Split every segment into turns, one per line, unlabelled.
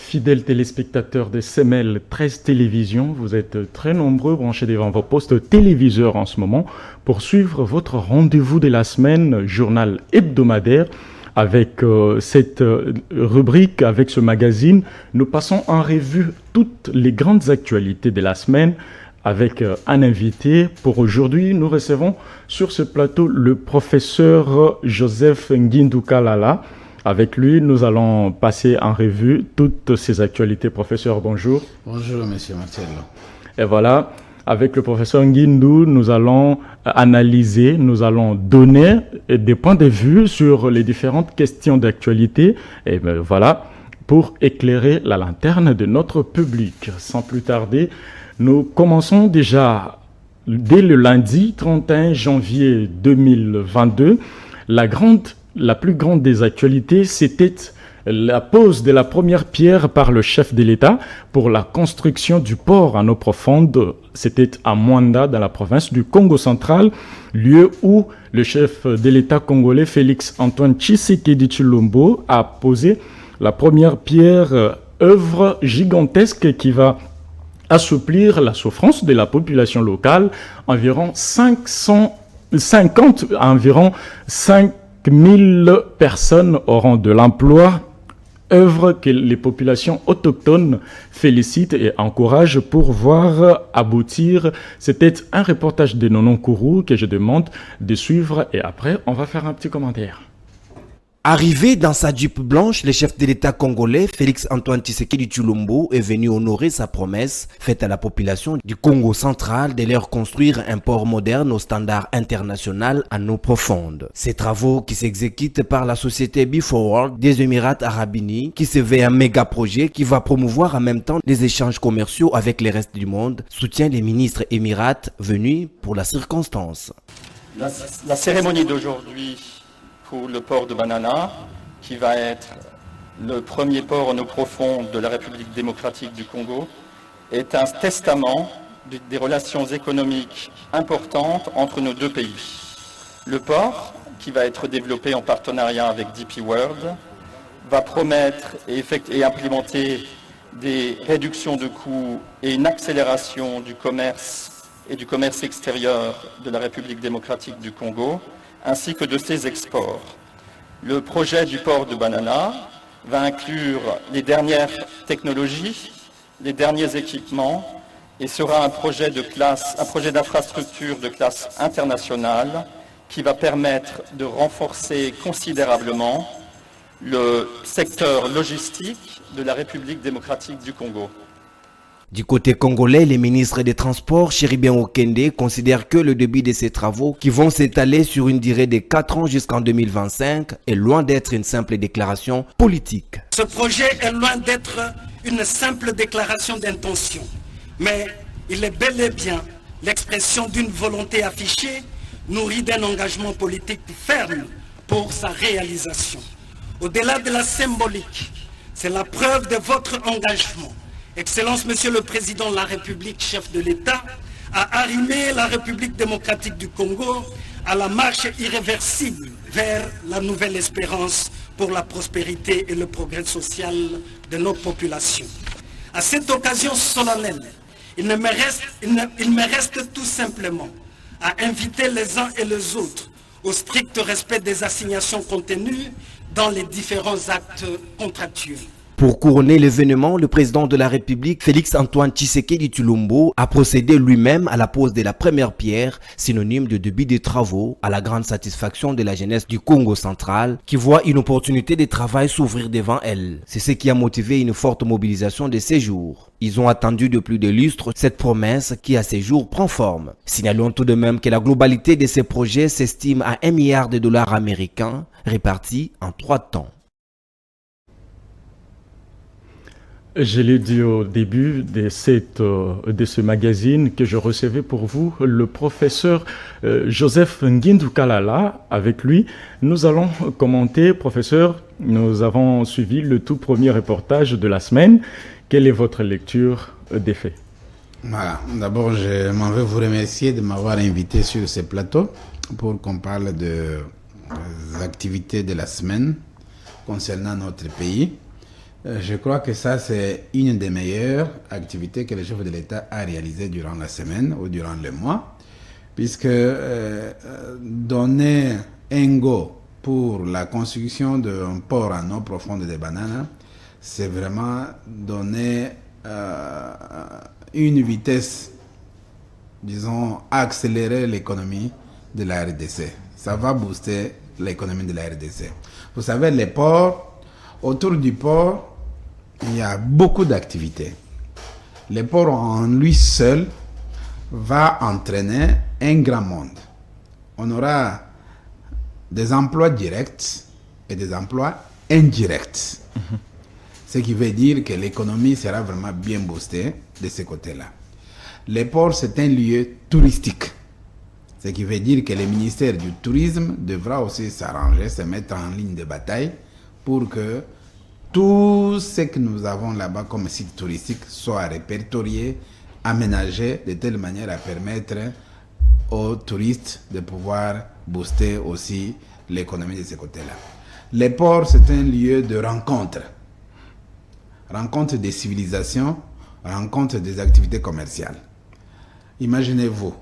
fidèles téléspectateurs de CML 13 Télévision, vous êtes très nombreux branchés devant vos postes téléviseurs en ce moment pour suivre votre rendez-vous de la semaine, journal hebdomadaire. Avec cette rubrique, avec ce magazine, nous passons en revue toutes les grandes actualités de la semaine avec un invité. Pour aujourd'hui, nous recevons sur ce plateau le professeur Joseph Ngindukalala. Avec lui, nous allons passer en revue toutes ces actualités. Professeur, bonjour.
Bonjour, monsieur Marcello.
Et voilà, avec le professeur Ngindu, nous allons analyser, nous allons donner des points de vue sur les différentes questions d'actualité. Et bien, voilà, pour éclairer la lanterne de notre public. Sans plus tarder, nous commençons déjà dès le lundi 31 janvier 2022. La plus grande des actualités, c'était la pose de la première pierre par le chef de l'État pour la construction du port en eau profonde. C'était à Mwanda, dans la province du Congo central, lieu où le chef de l'État congolais, Félix-Antoine Tshisekedi Tshilombo, a posé la première pierre, œuvre gigantesque qui va assouplir la souffrance de la population locale. Environ 5 000 personnes auront de l'emploi, œuvre que les populations autochtones félicitent et encouragent pour voir aboutir. C'était un reportage de Nonon Kourou que je demande de suivre et après on va faire un petit commentaire.
Arrivé dans sa Jeep blanche, le chef de l'État congolais, Félix-Antoine Tshisekedi Tshilombo, est venu honorer sa promesse faite à la population du Congo central de leur construire un port moderne aux standards internationaux en eau profonde. Ces travaux qui s'exécutent par la société B4World des Émirats Arabes Unis, qui se veut un méga projet qui va promouvoir en même temps les échanges commerciaux avec le reste du monde, soutient les ministres émirats venus pour la circonstance.
La cérémonie d'aujourd'hui pour le port de Banana, qui va être le premier port en eau profonde de la République démocratique du Congo, est un testament des relations économiques importantes entre nos deux pays. Le port, qui va être développé en partenariat avec DP World, va promettre et implémenter des réductions de coûts et une accélération du commerce et du commerce extérieur de la République démocratique du Congo, ainsi que de ses exports. Le projet du port de Banana va inclure les dernières technologies, les derniers équipements et sera un projet d'infrastructure de classe internationale qui va permettre de renforcer considérablement le secteur logistique de la République démocratique du Congo.
Du côté congolais, les ministres des Transports, Chéribien Okende, considèrent que le début de ces travaux, qui vont s'étaler sur une durée de 4 ans jusqu'en 2025, est loin d'être une simple déclaration politique.
Ce projet est loin d'être une simple déclaration d'intention, mais il est bel et bien l'expression d'une volonté affichée, nourrie d'un engagement politique ferme pour sa réalisation. Au-delà de la symbolique, c'est la preuve de votre engagement. Excellence, Monsieur le Président de la République, chef de l'État, a arrimé la République démocratique du Congo à la marche irréversible vers la nouvelle espérance pour la prospérité et le progrès social de nos populations. À cette occasion solennelle, il me reste tout simplement à inviter les uns et les autres au strict respect des assignations contenues dans les différents actes contractuels.
Pour couronner l'événement, le président de la République, Félix-Antoine Tshisekedi Tshilombo, a procédé lui-même à la pose de la première pierre, synonyme de début des travaux, à la grande satisfaction de la jeunesse du Congo central, qui voit une opportunité de travail s'ouvrir devant elle. C'est ce qui a motivé une forte mobilisation de ces jours. Ils ont attendu depuis des lustres cette promesse qui à ces jours prend forme. Signalons tout de même que la globalité de ces projets s'estime à 1 milliard de dollars américains, répartis en 3 temps.
Je l'ai dit au début de ce magazine que je recevais pour vous le professeur Joseph Ngindukalala. Avec lui, nous allons commenter. Professeur, nous avons suivi le tout premier reportage de la semaine. Quelle est votre lecture des faits?
Voilà. D'abord, je m'en veux vous remercier de m'avoir invité sur ce plateau pour qu'on parle des activités de la semaine concernant notre pays. Je crois que ça, c'est une des meilleures activités que le chef de l'État a réalisées durant la semaine ou durant le mois, puisque donner un go pour la construction d'un port en eau profonde de Banana, c'est vraiment donner une vitesse, disons, accélérer l'économie de la RDC. Ça va booster l'économie de la RDC. Vous savez, les ports, autour du port, il y a beaucoup d'activités. Le port en lui seul va entraîner un grand monde. On aura des emplois directs et des emplois indirects. Ce qui veut dire que l'économie sera vraiment bien boostée de ce côté-là. Le port, c'est un lieu touristique. Ce qui veut dire que le ministère du Tourisme devra aussi s'arranger, se mettre en ligne de bataille pour que tout ce que nous avons là-bas comme site touristique soit répertorié, aménagé de telle manière à permettre aux touristes de pouvoir booster aussi l'économie de ce côté-là. Le port, c'est un lieu de rencontre. Rencontre des civilisations, rencontre des activités commerciales. Imaginez-vous,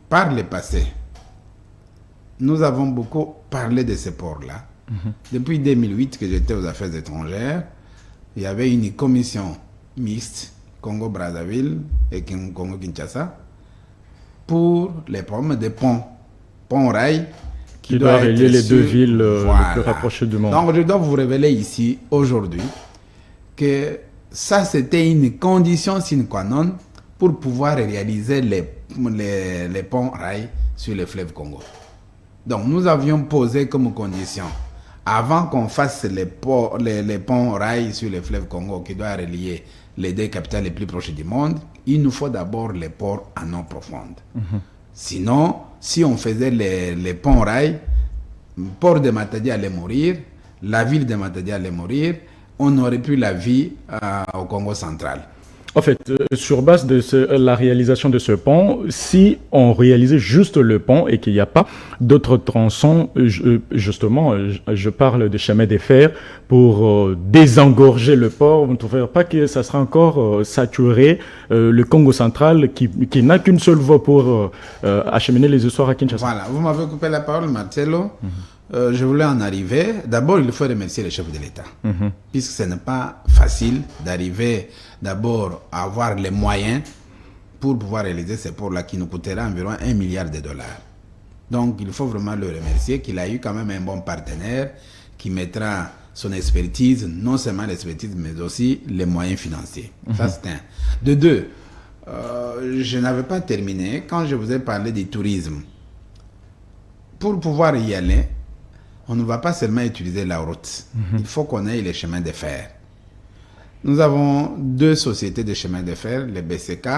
par le passé, nous avons beaucoup parlé de ce port-là. Depuis 2008 que j'étais aux affaires étrangères, il y avait une commission mixte, Congo-Brazzaville et Congo-Kinshasa, pour les problèmes des ponts. Pont-rail
qui doit relier les deux villes les plus rapprochées du monde.
Donc je dois vous révéler ici, aujourd'hui, que ça c'était une condition sine qua non pour pouvoir réaliser les ponts-rails sur le fleuve Congo. Donc nous avions posé comme condition, avant qu'on fasse les ponts-rails sur le fleuve Congo qui doit relier les deux capitales les plus proches du monde, il nous faut d'abord les ports en eau profonde. Sinon, si on faisait les ponts-rails, le port de Matadi allait mourir, la ville de Matadi allait mourir, on n'aurait plus la vie au Congo central.
En fait, sur base de la réalisation de ce pont, si on réalisait juste le pont et qu'il n'y a pas d'autres tronçons, justement, je parle de chemin de fer pour désengorger le port, vous ne trouvez pas que ça sera encore saturé le Congo central qui n'a qu'une seule voie pour acheminer les histoires à Kinshasa?
Voilà, vous m'avez coupé la parole, Marcelo. Je voulais en arriver. D'abord, il faut remercier le chef de l'État. Puisque ce n'est pas facile d'arriver d'abord à avoir les moyens pour pouvoir réaliser ce port-là qui nous coûtera environ 1 milliard de dollars. Donc, il faut vraiment le remercier qu'il a eu quand même un bon partenaire qui mettra son expertise, non seulement l'expertise, mais aussi les moyens financiers. Ça, c'est un. De deux, je n'avais pas terminé quand je vous ai parlé du tourisme. Pour pouvoir y aller, on ne va pas seulement utiliser la route. Il faut qu'on ait les chemins de fer. Nous avons 2 sociétés de chemins de fer, le BCK,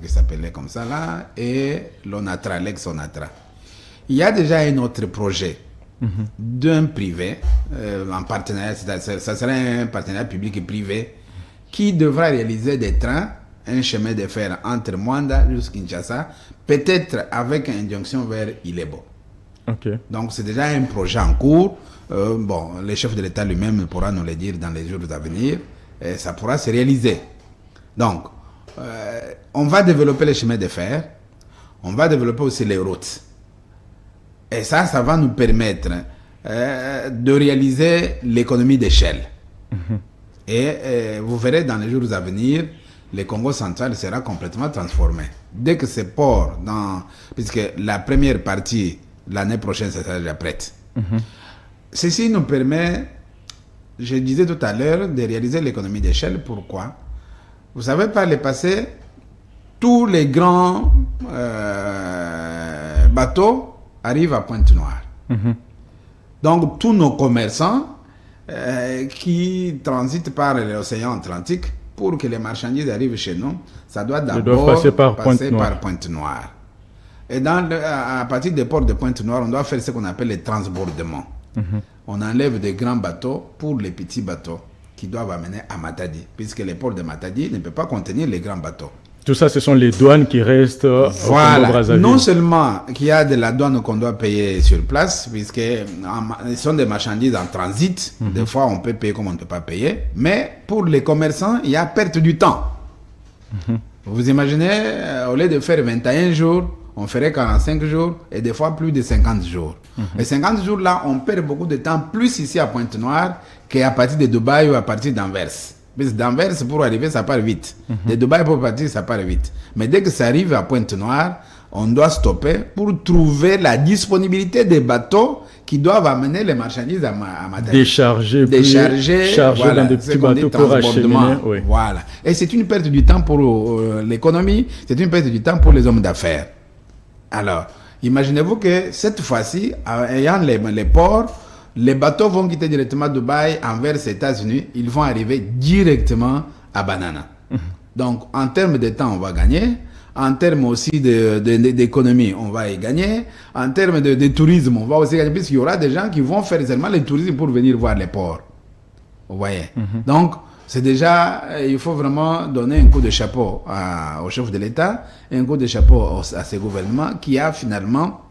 qui s'appelait comme ça là, et l'ONATRA, l'ex-ONATRA. Il y a déjà un autre projet d'un privé, en partenariat, ça serait un partenariat public et privé, qui devra réaliser des trains, un chemin de fer entre Mwanda jusqu'à Kinshasa, peut-être avec une jonction vers Ilebo.
Okay.
Donc c'est déjà un projet en cours. Bon, le chef de l'État lui-même pourra nous le dire dans les jours à venir. Et ça pourra se réaliser. Donc, on va développer les chemins de fer. On va développer aussi les routes. Et ça va nous permettre de réaliser l'économie d'échelle. Et vous verrez dans les jours à venir, le Congo central sera complètement transformé. Dès que ce port, puisque la première partie, l'année prochaine, ça sera déjà prête. Ceci nous permet, je disais tout à l'heure, de réaliser l'économie d'échelle. Pourquoi? Vous savez, par le passé, tous les grands bateaux arrivent à Pointe-Noire. Donc, tous nos commerçants qui transitent par l'océan Atlantique, pour que les marchandises arrivent chez nous, ça doit d'abord passer par Pointe-Noire. Et à partir des ports de Pointe-Noire, on doit faire ce qu'on appelle les transbordements. On enlève des grands bateaux pour les petits bateaux qui doivent amener à Matadi, puisque les ports de Matadi ne peuvent pas contenir les grands bateaux.
Tout ça, ce sont les douanes qui restent au Congo-Brazzaville.
Non seulement qu'il y a de la douane qu'on doit payer sur place, puisque ce sont des marchandises en transit. Des fois, on peut payer comme on ne peut pas payer. Mais pour les commerçants, il y a perte du temps. Vous imaginez, au lieu de faire 21 jours, on ferait 45 jours et des fois plus de 50 jours. Et 50 jours là, on perd beaucoup de temps, plus ici à Pointe-Noire qu'à partir de Dubaï ou à partir d'Anvers. Parce que d'Anvers, pour arriver, ça part vite. De Dubaï, pour partir, ça part vite. Mais dès que ça arrive à Pointe-Noire, on doit stopper pour trouver la disponibilité des bateaux qui doivent amener les marchandises à Matadi.
Décharger
voilà,
dans des petits bateaux pour acheminer. Oui.
Voilà. Et c'est une perte du temps pour l'économie, c'est une perte du temps pour les hommes d'affaires. Alors, imaginez-vous que cette fois-ci, ayant les ports, les bateaux vont quitter directement Dubaï envers les États-Unis, ils vont arriver directement à Banana. Donc, en termes de temps, on va gagner. En termes aussi d'économie, on va y gagner. En termes de tourisme, on va aussi gagner, puisqu'il y aura des gens qui vont faire seulement le tourisme pour venir voir les ports. Vous voyez. Donc, c'est déjà, il faut vraiment donner un coup de chapeau au chef de l'État, et un coup de chapeau à ce gouvernement qui a finalement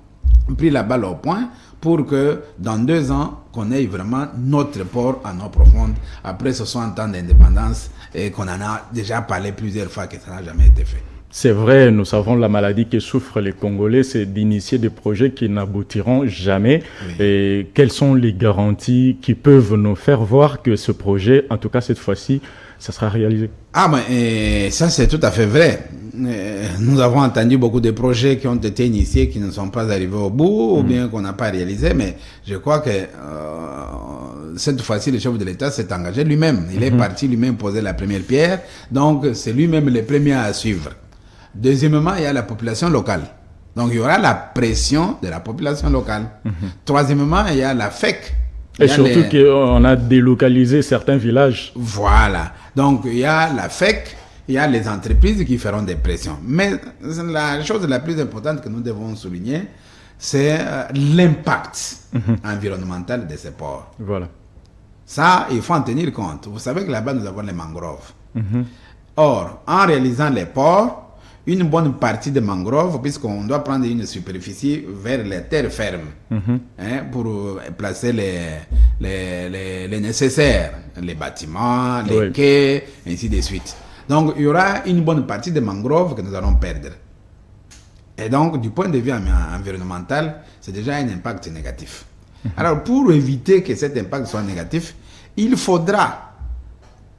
pris la balle au point pour que dans 2 ans, qu'on ait vraiment notre port en eau profonde après 60 ans d'indépendance et qu'on en a déjà parlé plusieurs fois que ça n'a jamais été fait.
C'est vrai, nous savons la maladie que souffrent les Congolais, c'est d'initier des projets qui n'aboutiront jamais. Oui. Et quelles sont les garanties qui peuvent nous faire voir que ce projet, en tout cas cette fois-ci, ça sera réalisé?
Ah, mais ça c'est tout à fait vrai. Nous avons entendu beaucoup de projets qui ont été initiés, qui ne sont pas arrivés au bout, ou bien qu'on n'a pas réalisé, mais je crois que cette fois-ci, le chef de l'État s'est engagé lui-même. Il est parti lui-même poser la première pierre, donc c'est lui-même le premier à suivre. Deuxièmement, il y a la population locale. Donc, il y aura la pression de la population locale. Troisièmement, il y a la FEC.
Et surtout qu'on a délocalisé certains villages.
Voilà. Donc, il y a la FEC, il y a les entreprises qui feront des pressions. Mais la chose la plus importante que nous devons souligner, c'est l'impact environnemental de ces ports.
Voilà.
Ça, il faut en tenir compte. Vous savez que là-bas, nous avons les mangroves. Or, en réalisant les ports, une bonne partie des mangroves, puisqu'on doit prendre une superficie vers les terres fermes pour placer les nécessaires, les bâtiments, les quais, ainsi de suite. Donc, il y aura une bonne partie des mangroves que nous allons perdre. Et donc, du point de vue environnemental, c'est déjà un impact négatif. Alors, pour éviter que cet impact soit négatif, il faudra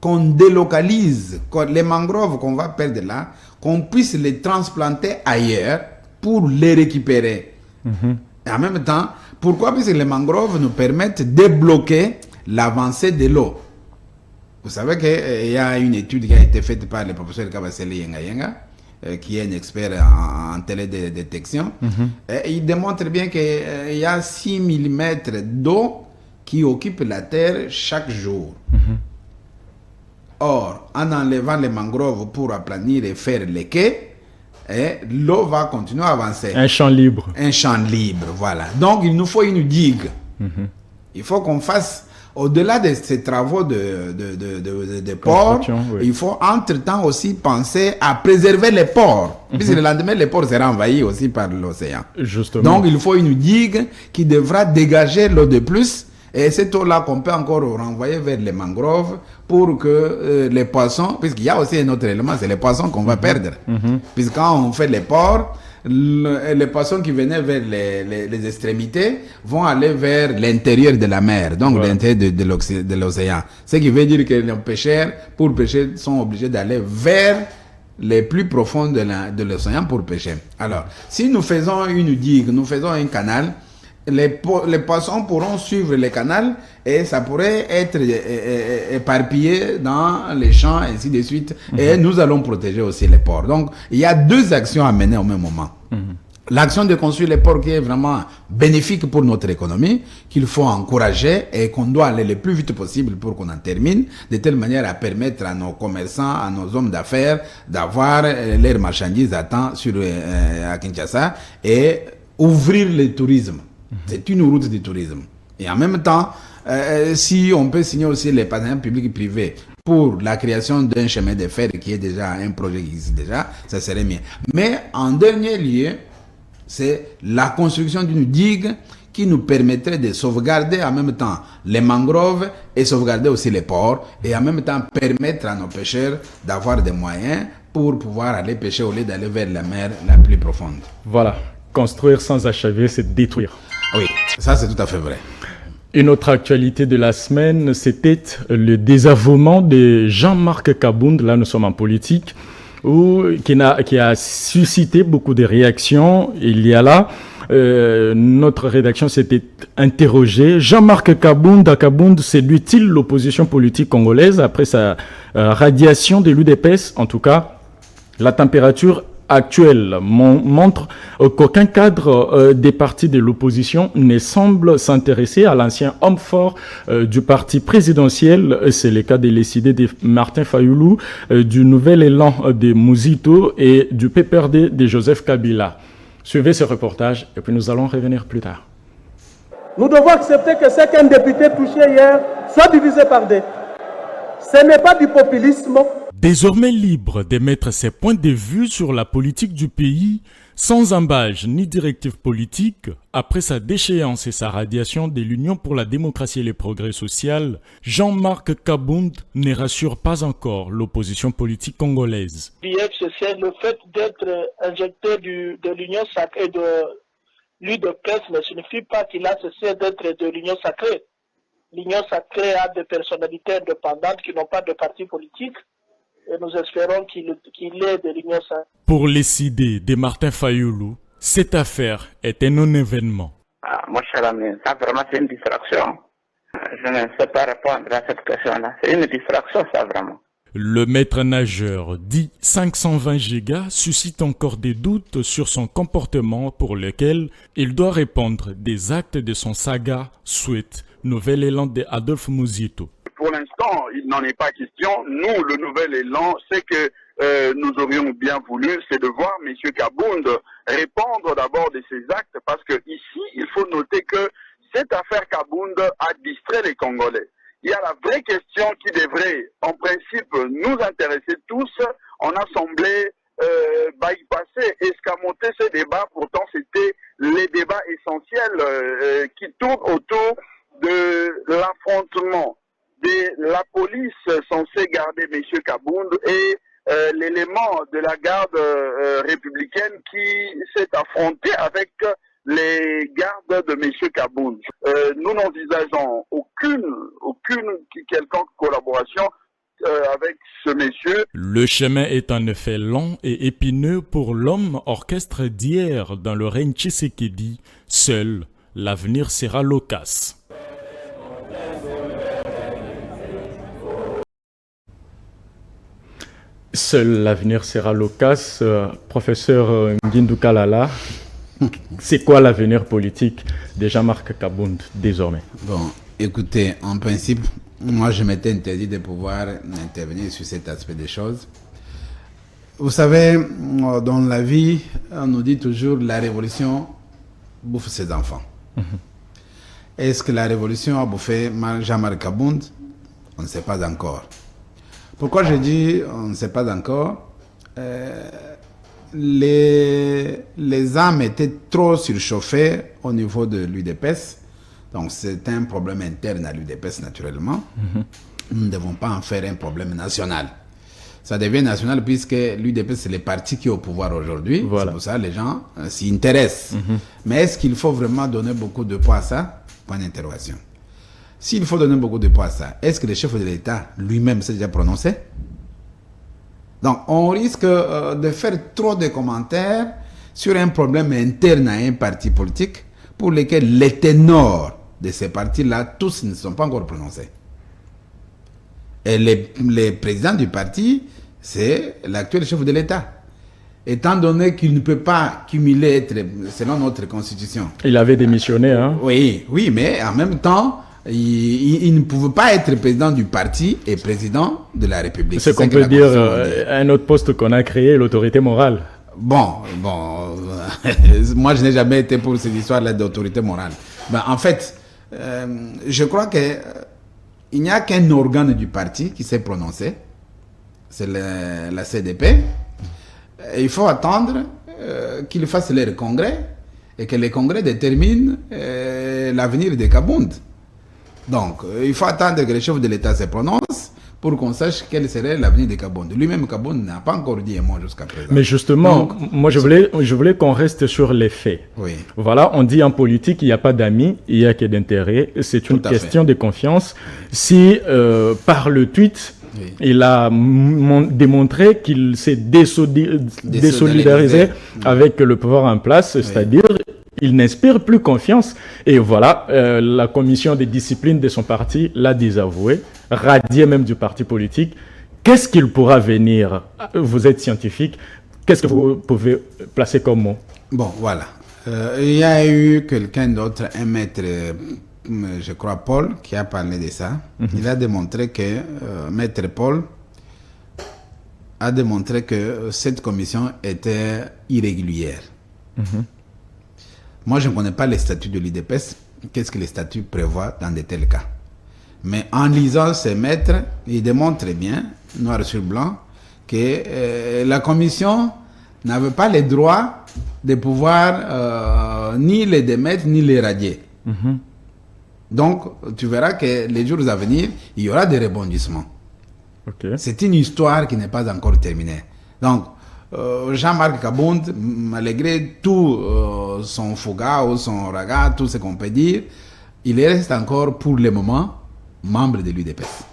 qu'on délocalise les mangroves qu'on va perdre là, qu'on puisse les transplanter ailleurs pour les récupérer. Et en même temps, pourquoi? Parce que les mangroves nous permettent de bloquer l'avancée de l'eau. Vous savez qu'il y a une étude qui a été faite par le professeur Kabasele Yenga, qui est un expert en télédétection. Et il démontre bien qu'il y a 6 mm d'eau qui occupent la terre chaque jour. Or, en enlevant les mangroves pour aplanir et faire les quais, l'eau va continuer à avancer.
Un champ libre.
Un champ libre, voilà. Donc, il nous faut une digue. Il faut qu'on fasse, au-delà de ces travaux de ports, il faut entre-temps aussi penser à préserver les ports. Puisque le lendemain, les ports seront envahis aussi par l'océan.
Justement.
Donc, il faut une digue qui devra dégager l'eau de plus. Et cette eau-là qu'on peut encore renvoyer vers les mangroves pour que les poissons, puisqu'il y a aussi un autre élément, c'est les poissons qu'on va perdre. Puisque quand on fait les ports, les poissons qui venaient vers les extrémités vont aller vers l'intérieur de la mer, donc l'intérieur de l'océan. Ce qui veut dire que les pêcheurs, pour pêcher, sont obligés d'aller vers les plus profonds de l'océan pour pêcher. Alors, si nous faisons une digue, nous faisons un canal, les poissons pourront suivre les canaux et ça pourrait être éparpillé dans les champs, ainsi de suite. Et nous allons protéger aussi les ports. Donc, il y a 2 actions à mener au même moment. L'action de construire les ports qui est vraiment bénéfique pour notre économie, qu'il faut encourager et qu'on doit aller le plus vite possible pour qu'on en termine, de telle manière à permettre à nos commerçants, à nos hommes d'affaires d'avoir leurs marchandises à temps à Kinshasa et ouvrir le tourisme. C'est une route du tourisme. Et en même temps, si on peut signer aussi les partenariats publics et privés pour la création d'un chemin de fer qui est déjà un projet qui existe déjà, ça serait mieux. Mais en dernier lieu, c'est la construction d'une digue qui nous permettrait de sauvegarder en même temps les mangroves et sauvegarder aussi les ports et en même temps permettre à nos pêcheurs d'avoir des moyens pour pouvoir aller pêcher au lieu d'aller vers la mer la plus profonde.
Voilà, construire sans achever, c'est détruire.
Oui, ça c'est tout à fait vrai.
Une autre actualité de la semaine, c'était le désavouement de Jean-Marc Kabound, là nous sommes en politique, qui a suscité beaucoup de réactions. Il y a là, notre rédaction s'était interrogée. Jean-Marc Kabound séduit-il l'opposition politique congolaise après sa radiation de l'UDPS? En tout cas, la température actuelle montre qu'aucun cadre des partis de l'opposition ne semble s'intéresser à l'ancien homme fort du parti présidentiel. C'est le cas de l'ECD de Martin Fayoulou, du Nouvel Élan de Mouzito et du PPRD de Joseph Kabila. Suivez ce reportage et puis nous allons revenir plus tard.
Nous devons accepter que ce qu'un député touché hier soit divisé par deux. Ce n'est pas du populisme.
Désormais libre d'émettre ses points de vue sur la politique du pays, sans embâge ni directive politique, après sa déchéance et sa radiation de l'Union pour la démocratie et le progrès social, Jean-Marc Kabound ne rassure pas encore l'opposition politique congolaise.
C'est le fait d'être injecté de l'Union sacrée de l'UDPS ne signifie pas qu'il a cessé d'être de l'Union sacrée. L'Union sacrée a des personnalités indépendantes qui n'ont pas de parti politique. Et nous espérons qu'il est de l'Union sacrée.
Pour les idées de Martin Fayoulou, cette affaire est un non-événement.
Mon cher ami, ça vraiment c'est une distraction. Je ne sais pas répondre à cette question-là. C'est une distraction, ça vraiment.
Le maître nageur dit 520 gigas suscite encore des doutes sur son comportement pour lequel il doit répondre des actes de son saga Sweat, Nouvel Élan de Adolphe Mouzito.
Pour l'instant, il n'en est pas question. Nous, le Nouvel Élan, c'est que nous aurions bien voulu, c'est de voir M. Kabound répondre d'abord de ses actes, parce que ici, il faut noter que cette affaire Kabound a distrait les Congolais. Il y a la vraie question qui devrait, en principe, nous intéresser tous. En assemblée, bypasser, escamoter ce débat. Pourtant, c'était les débats essentiels qui tournent autour de l'affrontement de la police censée garder M. Kabound et l'élément de la garde républicaine qui s'est affronté avec les gardes de M. Kabound. Nous n'envisageons aucune quelconque collaboration avec ce monsieur.
Le chemin est en effet long et épineux pour l'homme orchestre d'hier dans le règne Tshisekedi. Seul, l'avenir sera loquace. Seul l'avenir sera loquace. Professeur Ngindou Kalala, c'est quoi l'avenir politique de Jean-Marc Kabound désormais?
Bon, écoutez, en principe, moi je m'étais interdit de pouvoir intervenir sur cet aspect des choses. Vous savez, dans la vie, on nous dit toujours la révolution bouffe ses enfants. Est-ce que la révolution a bouffé Jean-Marc Kabound? On ne sait pas encore. Pourquoi je dis on ne sait pas encore? Les âmes étaient trop surchauffées au niveau de l'UDPS. Donc c'est un problème interne à l'UDPS naturellement. Nous ne devons pas en faire un problème national. Ça devient national puisque l'UDPS c'est le parti qui est au pouvoir aujourd'hui. Voilà. C'est pour ça que les gens s'y intéressent. Mais est-ce qu'il faut vraiment donner beaucoup de poids à ça? Point d'interrogation. S'il faut donner beaucoup de poids à ça, est-ce que le chef de l'État lui-même s'est déjà prononcé? Donc, on risque de faire trop de commentaires sur un problème interne à un parti politique pour lequel les ténors de ces partis-là, tous ne sont pas encore prononcés. Et le président du parti, c'est l'actuel chef de l'État. Étant donné qu'il ne peut pas cumuler être, selon notre constitution.
Il avait démissionné, hein?
Oui, mais en même temps, il ne pouvait pas être président du parti et président de la République.
C'est qu'on peut dire un autre poste qu'on a créé, l'autorité morale.
Bon, moi je n'ai jamais été pour cette histoire-là d'autorité morale. Ben, en fait, je crois que il n'y a qu'un organe du parti qui s'est prononcé, c'est la CDP. Et il faut attendre qu'ils fassent leur congrès et que les congrès déterminent l'avenir de Kabound. Donc, il faut attendre que les chefs de l'État se prononcent pour qu'on sache quel serait l'avenir de Kabound. Lui-même, Kabound n'a pas encore dit un mot jusqu'à présent.
Mais justement, donc, moi je voulais qu'on reste sur les faits.
Oui.
Voilà, on dit en politique, il n'y a pas d'amis, il n'y a que d'intérêt. C'est une question de confiance. Si par le tweet, oui, il a démontré qu'il s'est désolidarisé avec le pouvoir en place, c'est-à-dire il n'inspire plus confiance. Et voilà, la commission de discipline de son parti l'a désavoué, radié même du parti politique. Qu'est-ce qu'il pourra venir? Vous êtes scientifique, qu'est-ce que vous pouvez placer comme mot?
Bon, voilà. Il y a eu quelqu'un d'autre, un maître, je crois Paul, qui a parlé de ça. Il a démontré que, maître Paul a démontré que cette commission était irrégulière. Moi, je ne connais pas les statuts de l'UDPS. Qu'est-ce que les statuts prévoient dans de tels cas? Mais en lisant ces maîtres, il démontre bien, noir sur blanc, que la commission n'avait pas le droit de pouvoir ni les démettre, ni les radier. Donc, tu verras que les jours à venir, il y aura des rebondissements. C'est une histoire qui n'est pas encore terminée. Donc, Jean-Marc Kabound, malgré tout son fouga ou son raga, tout ce qu'on peut dire, il reste encore pour le moment membre de l'UDPS.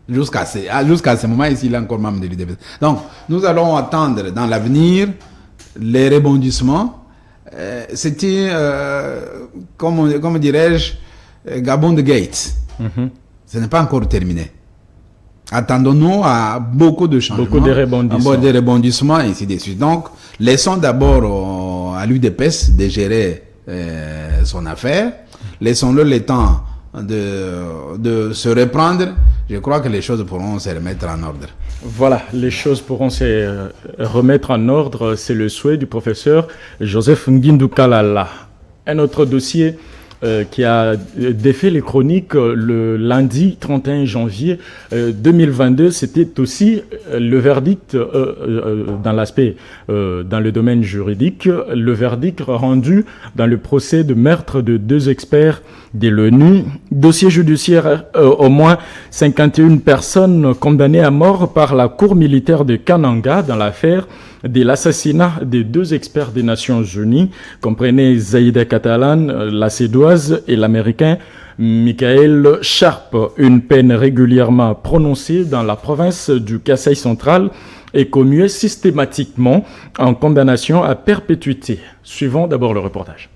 Jusqu'à ce moment ici, il est encore membre de l'UDPS. Donc, nous allons attendre dans l'avenir les rebondissements. C'était, comme dirais-je, Kabound Gate. Ce n'est pas encore terminé. Attendons-nous à beaucoup de changements,
beaucoup de rebondissements,
et ainsi de suite. Donc, laissons d'abord à l'UDPS de gérer son affaire. Laissons-le le temps de se reprendre. Je crois que les choses pourront se remettre en ordre.
Voilà, les choses pourront se remettre en ordre. C'est le souhait du professeur Joseph Ngindou Kalala. Un autre dossier qui a défait les chroniques le lundi 31 janvier 2022. C'était aussi le verdict dans l'aspect, dans le domaine juridique, le verdict rendu dans le procès de meurtre de 2 experts de l'ONU. Dossier judiciaire, au moins 51 personnes condamnées à mort par la cour militaire de Kananga dans l'affaire de l'assassinat des 2 experts des Nations Unies, comprenez Zaïda Catalan, la Suédoise, et l'Américain Michael Sharp. Une peine régulièrement prononcée dans la province du Kasaï central et commuée systématiquement en condamnation à perpétuité. Suivons d'abord le reportage.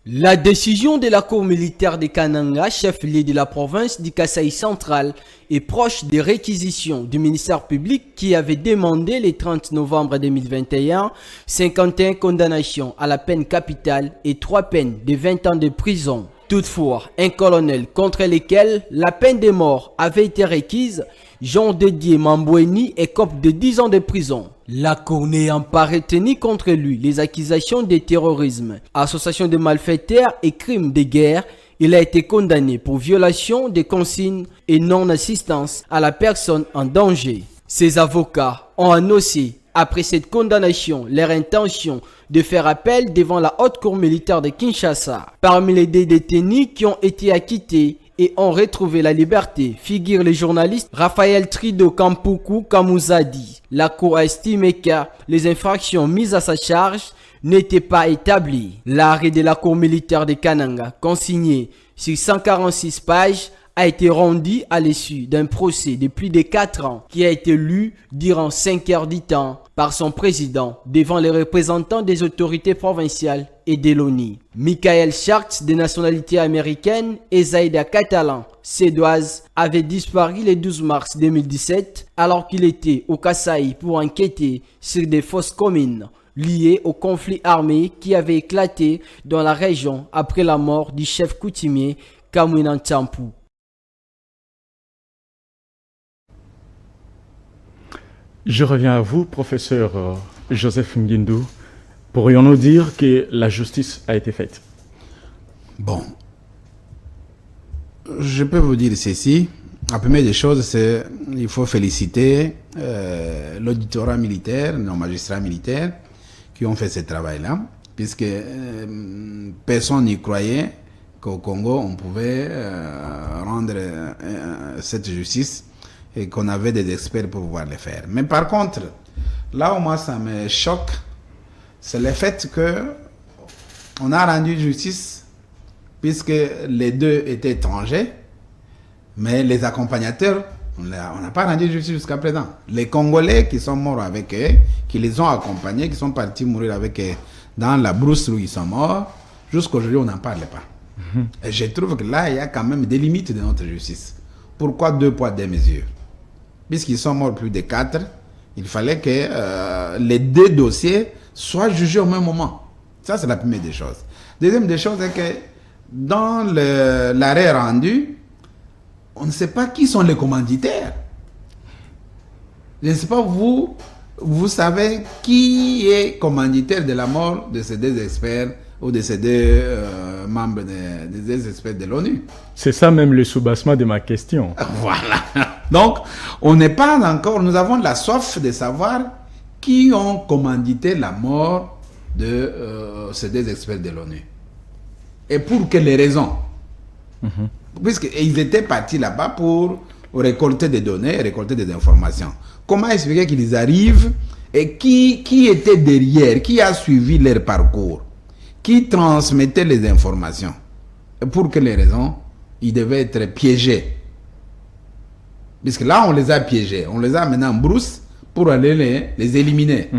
La décision de la cour militaire de Kananga, chef-lieu de la province du Kasaï central, est proche des réquisitions du ministère public qui avait demandé le 30 novembre 2021 51 condamnations à la peine capitale et 3 peines de 20 ans de prison. Toutefois, un colonel contre lequel la peine de mort avait été requise, Jean Didier Mamboueni, écope de 10 ans de prison. La cour n'ayant pas retenu contre lui les accusations de terrorisme, association de malfaiteurs et crimes de guerre, il a été condamné pour violation des consignes et non-assistance à la personne en danger. Ses avocats ont annoncé, après cette condamnation, leur intention de faire appel devant la haute cour militaire de Kinshasa. Parmi les 2 détenus qui ont été acquittés et ont retrouvé la liberté figure le journaliste Raphaël Trido Kampuku Kamuzadi. La cour a estimé que les infractions mises à sa charge n'étaient pas établies. L'arrêt de la cour militaire de Kananga, consigné sur 146 pages, a été rendu à l'issue d'un procès de plus de 4 ans qui a été lu durant 5 heures du temps par son président devant les représentants des autorités provinciales et de l'ONU. Michael Sharks, de nationalité américaine, et Zaïda Catalan, suédoise, avait disparu le 12 mars 2017 alors qu'il était au Kasaï pour enquêter sur des fausses communes liées au conflit armé qui avait éclaté dans la région après la mort du chef coutumier Kamwina Ntampu.
Je reviens à vous, professeur Joseph Ngindou. Pourrions-nous dire que la justice a été faite?
Bon. Je peux vous dire ceci. La première des choses, c'est il faut féliciter l'auditorat militaire, nos magistrats militaires qui ont fait ce travail-là, puisque personne n'y croyait qu'au Congo, on pouvait rendre cette justice et qu'on avait des experts pour pouvoir le faire. Mais par contre, là où moi ça me choque, c'est le fait que on a rendu justice puisque les deux étaient étrangers, mais les accompagnateurs, on n'a pas rendu justice jusqu'à présent. Les Congolais qui sont morts avec eux, qui les ont accompagnés, qui sont partis mourir avec eux dans la brousse où ils sont morts, jusqu'à aujourd'hui, on n'en parle pas. Et je trouve que là, il y a quand même des limites de notre justice. Pourquoi 2 poids 2 mesures? Puisqu'ils sont morts plus de 4, il fallait que les 2 dossiers soient jugés au même moment. Ça, c'est la première des choses. Deuxième des choses, c'est que dans l'arrêt rendu, on ne sait pas qui sont les commanditaires. Je ne sais pas, vous savez qui est commanditaire de la mort de ces 2 experts ou de ces 2 membres des experts de l'ONU.
C'est ça même le soubassement de ma question.
Voilà. Donc, on n'est pas encore, nous avons la soif de savoir qui ont commandité la mort de ces 2 experts de l'ONU. Et pour quelles raisons? Puisqu'ils étaient partis là-bas pour récolter des données, récolter des informations. Comment expliquer qu'ils arrivent et qui était derrière, qui a suivi leur parcours, qui transmettait les informations? Et pour quelles raisons ils devaient être piégés? Puisque là, on les a piégés. On les a maintenant en brousse pour aller les éliminer.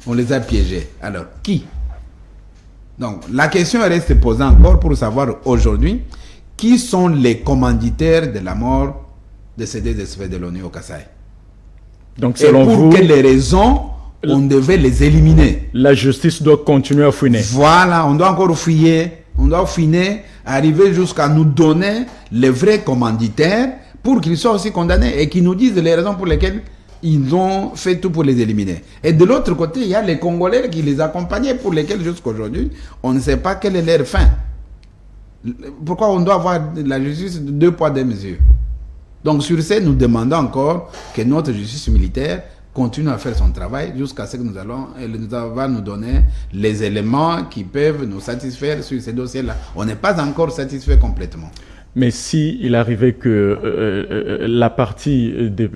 On les a piégés. Alors, qui? Donc, la question reste posée encore pour savoir aujourd'hui qui sont les commanditaires de la mort de ces 2 experts de l'ONU au Kasaï.
Donc, selon vous,
pour quelles raisons on devait les éliminer?
La justice doit continuer à fouiner.
Voilà, on doit encore fouiller, on doit fouiner, arriver jusqu'à nous donner les vrais commanditaires pour qu'ils soient aussi condamnés et qu'ils nous disent les raisons pour lesquelles ils ont fait tout pour les éliminer. Et de l'autre côté, il y a les Congolais qui les accompagnaient pour lesquels jusqu'à aujourd'hui, on ne sait pas quelle est leur fin. Pourquoi on doit avoir la justice de 2 poids 2 mesures? Donc sur ce, nous demandons encore que notre justice militaire continue à faire son travail jusqu'à ce que elle va nous donner les éléments qui peuvent nous satisfaire sur ces dossiers-là. On n'est pas encore satisfait complètement.
Mais si il arrivait que la partie des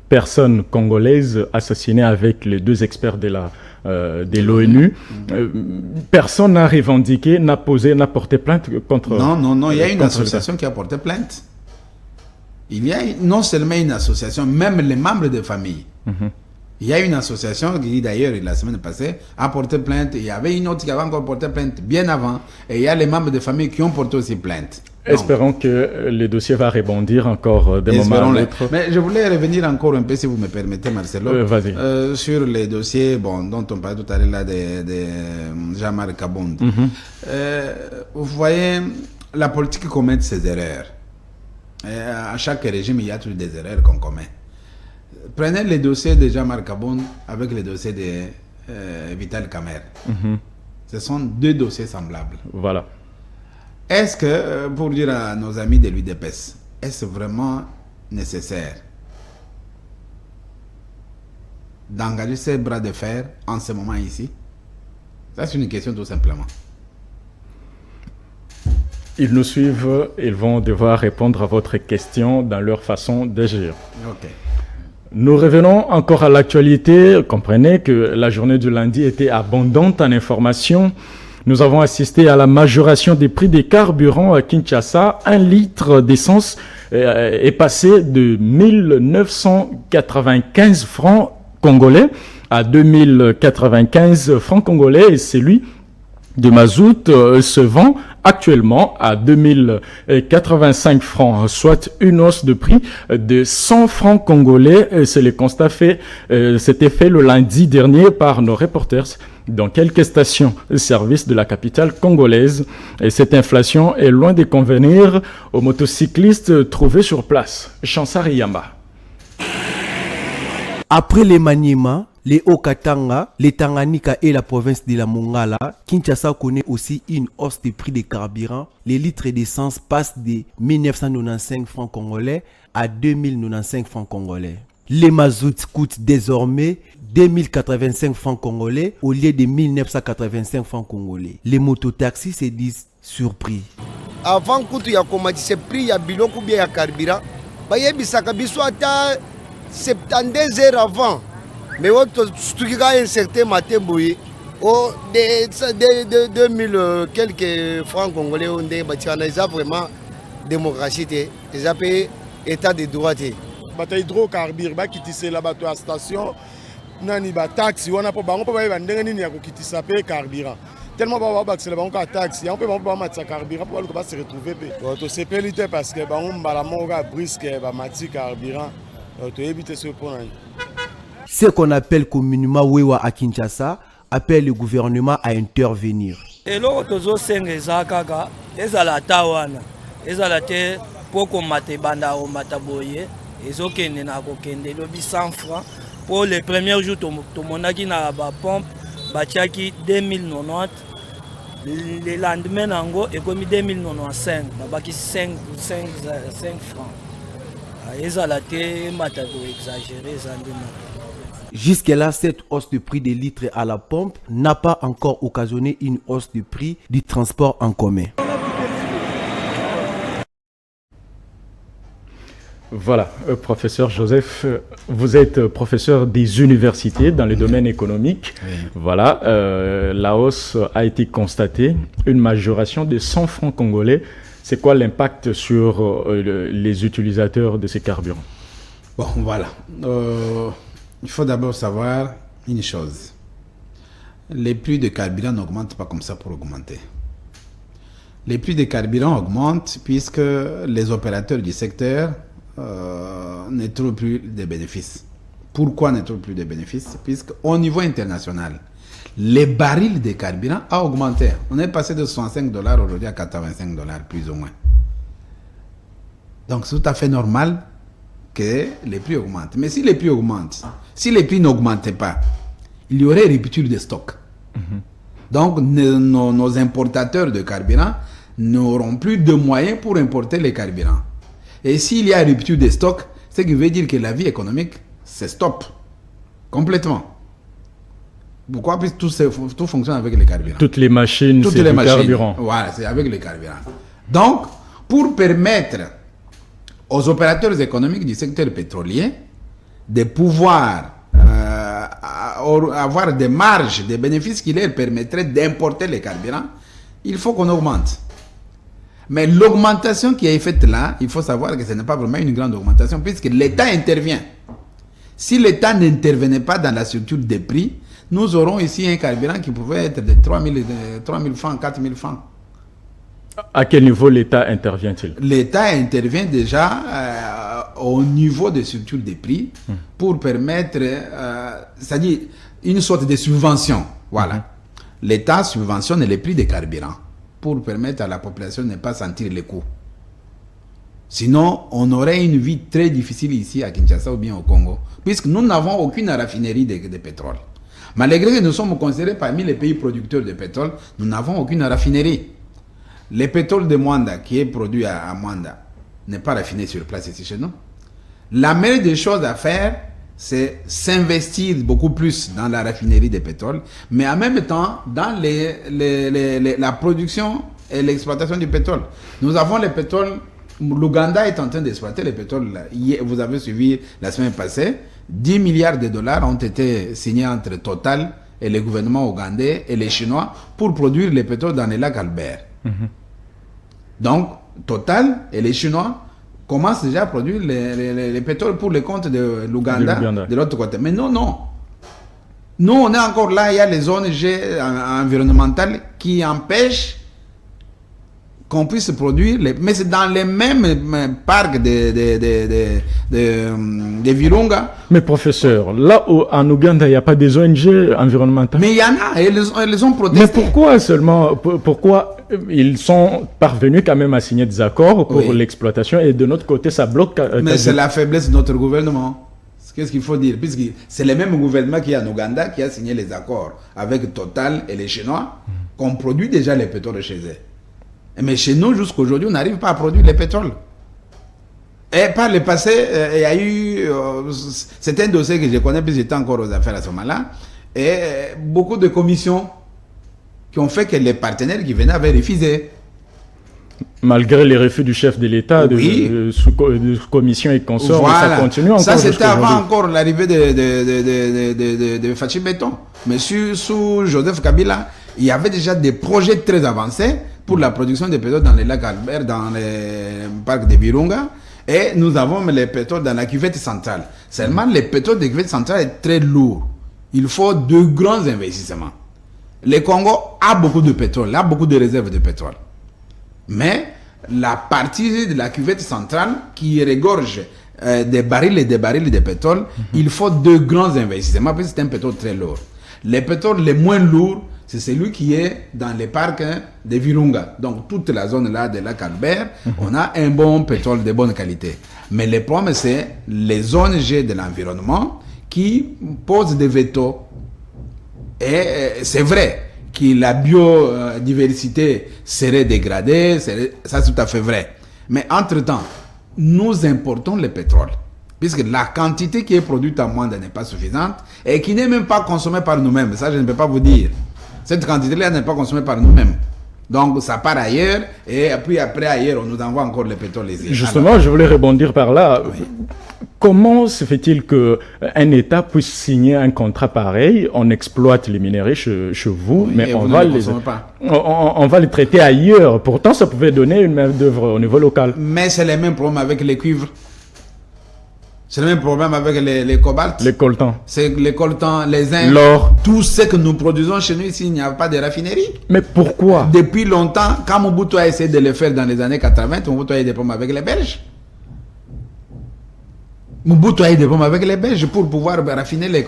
personnes congolaises assassinées avec les 2 experts de l'ONU, personne n'a revendiqué, n'a porté plainte contre...
Non, il y a une association qui a porté plainte. Il y a non seulement une association, même les membres de famille. Il y a une association qui, d'ailleurs, la semaine passée, a porté plainte. Il y avait une autre qui avait encore porté plainte bien avant. Et il y a les membres de famille qui ont porté aussi plainte.
Espérons que le dossier va rebondir encore d'un moment à l'autre.
Mais je voulais revenir encore un peu, si vous me permettez, Marcelo,
vas-y.
sur les dossiers dont on parlait tout à l'heure là, de Jean-Marc Kabound. Vous voyez, la politique commet ses erreurs. Et à chaque régime, il y a toujours des erreurs qu'on commet. Prenez les dossiers de Jean-Marc Kabound avec les dossiers de Vital Kamerhe. Ce sont 2 dossiers semblables.
Voilà.
Est-ce que, pour dire à nos amis de l'UDPS, est-ce vraiment nécessaire d'engager ces bras de fer en ce moment ici? Ça, c'est une question tout simplement.
Ils nous suivent, ils vont devoir répondre à votre question dans leur façon d'agir.
Ok.
Nous revenons encore à l'actualité. Comprenez que la journée du lundi était abondante en informations. Nous avons assisté à la majoration des prix des carburants à Kinshasa. 1 litre d'essence est passé de 1995 francs congolais à 2095 francs congolais et celui de mazout se vend actuellement à 2085 francs, soit une hausse de prix de 100 francs congolais. C'est le constat c'était fait le lundi dernier par nos reporters dans quelques stations-service de la capitale congolaise. Et cette inflation est loin de convenir aux motocyclistes trouvés sur place. Chansari Yamba.
Après les maniements,
les Haut-Katanga, les Tanganyika et la province de la Mongala, Kinshasa connaît aussi une hausse des prix des carburants. Les litres d'essence passent de 1995 francs congolais à 2095 francs congolais. Les mazout coûtent désormais 2085 francs congolais au lieu de 1985 francs congolais. Les mototaxis se disent surpris.
Avant que tu aies ce prix, il y a biloko bien ya carburant. Bayebisaka biso ata 72 heures avant. Mais tu as un certain matin bouillé. De 2000 quelques francs congolais, on a vraiment démocratie. Ils ont payé état de droit.
Bata hydrocarbure ba kitise la bato à station nani ba taxi wana po bango po ba ndenge nini ya ko kitisa pe carburant tellement ba ba accélère bango ka taxi on peut ba matsa carburant pour ba se retrouver pe to sepelité parce que bango mbala monga brisque ba mati carburant to éviter ce point.
Ce qu'on appelle communément Wewa à Kinshasa appelle le gouvernement à intervenir.
Et là tozo senga zakaka ezala tawana ezala te poko mate banda o mataboye. Ils ont 100 francs. Pour les premiers jours, tout le monde a la pompe, 2090. Le lendemain, il y a 2095. Il 5 francs. Ils ont exagéré.
Jusque-là, cette hausse de prix des litres à la pompe n'a pas encore occasionné une hausse de prix du transport en commun.
Voilà, professeur Joseph, vous êtes professeur des universités dans le domaine économique. Oui. Voilà, la hausse a été constatée, une majoration de 100 francs congolais. C'est quoi l'impact sur les utilisateurs de ces carburants?
Bon, voilà. Il faut d'abord savoir une chose. Les prix de carburant n'augmentent pas comme ça pour augmenter. Les prix de carburant augmentent puisque les opérateurs du secteur ne trouvent plus de bénéfices. Pourquoi ne trouvent plus de bénéfices? Puisqu'au niveau international, les barils de carburant ont augmenté. On est passé de 65 $ aujourd'hui à 85 $, plus ou moins. Donc c'est tout à fait normal que les prix augmentent. Mais si les prix augmentent, si les prix n'augmentaient pas, il y aurait rupture de stock. Donc nos importateurs de carburant n'auront plus de moyens pour importer les carburants. Et s'il y a rupture de stock, ce qui veut dire que la vie économique se stoppe complètement. Pourquoi? Parce que tout fonctionne avec les carburants.
Toutes les machines, c'est le carburant.
Voilà, c'est avec les carburants. Donc, pour permettre aux opérateurs économiques du secteur pétrolier de pouvoir avoir des marges, des bénéfices qui leur permettraient d'importer les carburants, il faut qu'on augmente. Mais l'augmentation qui est faite là, il faut savoir que ce n'est pas vraiment une grande augmentation puisque l'État intervient. Si l'État n'intervenait pas dans la structure des prix, nous aurons ici un carburant qui pouvait être de 3 000 francs, 4 000 francs.
À quel niveau l'État intervient-il?
L'État intervient déjà au niveau des structures des prix pour permettre, c'est-à-dire une sorte de subvention. Voilà. L'État subventionne les prix des carburants pour permettre à la population de ne pas sentir les coûts. Sinon, on aurait une vie très difficile ici à Kinshasa ou bien au Congo, puisque nous n'avons aucune raffinerie de pétrole. Malgré que nous sommes considérés parmi les pays producteurs de pétrole, nous n'avons aucune raffinerie. Le pétrole de Mwanda, qui est produit à Mwanda, n'est pas raffiné sur place ici chez nous. La meilleure des choses à faire, c'est s'investir beaucoup plus dans la raffinerie de pétrole, mais en même temps dans la production et l'exploitation du pétrole. Nous avons le pétrole, l'Ouganda est en train d'exploiter le pétrole. Vous avez suivi la semaine passée, 10 milliards de dollars ont été signés entre Total et le gouvernement ougandais et les Chinois pour produire le pétrole dans le lac Albert. Donc, Total et les Chinois commencent déjà à produire le pétrole pour le compte de l'Ouganda, de l'autre côté. Mais non. Nous, on est encore là, il y a les ONG environnementales qui empêchent qu'on puisse produire, mais c'est dans les mêmes parcs de Virunga.
Mais professeur, là où en Ouganda, il n'y a pas des ONG environnementales.
Mais il y en a, et elles ont protesté.
Mais pourquoi seulement, pourquoi ils sont parvenus quand même à signer des accords pour l'exploitation et de notre côté, ça bloque?
Mais c'est la faiblesse de notre gouvernement. Qu'est-ce qu'il faut dire? Puisque c'est le même gouvernement qui est en Ouganda qui a signé les accords avec Total et les Chinois qu'on produit déjà le pétrole chez eux. Mais chez nous, jusqu'aujourd'hui, on n'arrive pas à produire le pétrole. Et par le passé, il y a eu... c'est un dossier que je connais, puis j'étais encore aux affaires à ce moment-là. Et beaucoup de commissions qui ont fait que les partenaires qui venaient avaient refusé.
Malgré les refus du chef de l'État,
oui.
de commission et consorts,
voilà.
Ça continue encore.
Ça, c'était avant encore l'arrivée de Fachi Béton. Mais sous Joseph Kabila, il y avait déjà des projets très avancés pour la production de pétrole dans les lacs Albert, dans les parcs de Virunga. Et nous avons les pétroles dans la cuvette centrale. Seulement, le pétrole de la cuvette centrale est très lourd. Il faut de grands investissements. Le Congo a beaucoup de pétrole, a beaucoup de réserves de pétrole. Mais la partie de la cuvette centrale qui regorge des barils et des barils de pétrole, il faut de grands investissements parce que c'est un pétrole très lourd. Le pétrole le moins lourd, c'est celui qui est dans les parcs de Virunga. Donc toute la zone là de lac Albert, on a un bon pétrole de bonne qualité. Mais le problème, c'est les ONG de l'environnement qui posent des veto. Et c'est vrai que la biodiversité serait dégradée, ça c'est tout à fait vrai. Mais entre-temps, nous importons le pétrole. Puisque la quantité qui est produite à Mwanda n'est pas suffisante et qui n'est même pas consommée par nous-mêmes. Ça, je ne peux pas vous dire. Cette quantité-là n'est pas consommée par nous-mêmes. Donc, ça part ailleurs et puis après, ailleurs, on nous envoie encore le pétrole.
Justement, alors, je voulais rebondir par là. Oui. Comment se fait-il qu'un État puisse signer un contrat pareil? On exploite les minéraux chez vous, oui, mais on va les traiter ailleurs. Pourtant, ça pouvait donner une main-d'œuvre au niveau local.
Mais c'est le même problème avec les cuivres. C'est le même problème avec les cobaltes.
Les coltans.
C'est les coltans, les zinc.
L'or.
Tout ce que nous produisons chez nous ici, il n'y a pas de raffinerie.
Mais pourquoi?
Depuis longtemps, quand Mobutu a essayé de le faire dans les années 80, Mobutu a eu des problèmes avec les Belges. Mobutu a eu des problèmes avec les Belges pour pouvoir raffiner les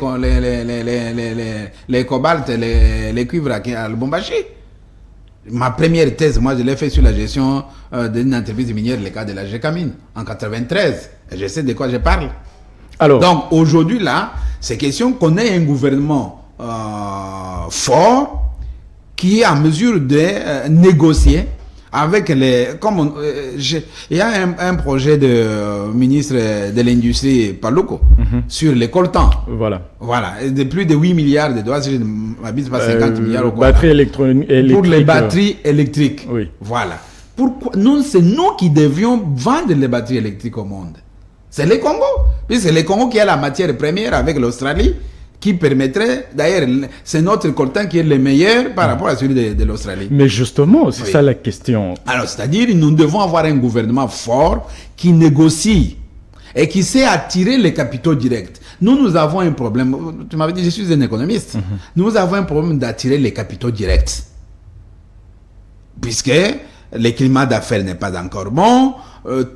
cobaltes, les cuivres à Lubumbashi. Ma première thèse, moi, je l'ai fait sur la gestion d'une entreprise minière, le cas de la Gécamine, en 93. Et je sais de quoi je parle. Alors, donc, aujourd'hui, là, c'est question qu'on ait un gouvernement fort qui est en mesure de négocier avec les... il y a un projet de ministre de l'Industrie, Paluco, sur les coltans.
Voilà.
Voilà. Et de plus de 8 milliards de dollars, si je ne m'abuse pas 50 milliards au
batteries électriques.
Pour les batteries électriques.
Oui.
Voilà. Pourquoi c'est nous qui devions vendre les batteries électriques au monde. C'est le Congo. Puisque le Congo qui a la matière première avec l'Australie, qui permettrait, d'ailleurs, c'est notre coltan qui est le meilleur par rapport à celui de l'Australie.
Mais justement, c'est ça la question.
Alors, c'est-à-dire, nous devons avoir un gouvernement fort qui négocie et qui sait attirer les capitaux directs. Nous avons un problème. Tu m'avais dit, je suis un économiste. Nous avons un problème d'attirer les capitaux directs. Puisque le climat d'affaires n'est pas encore bon,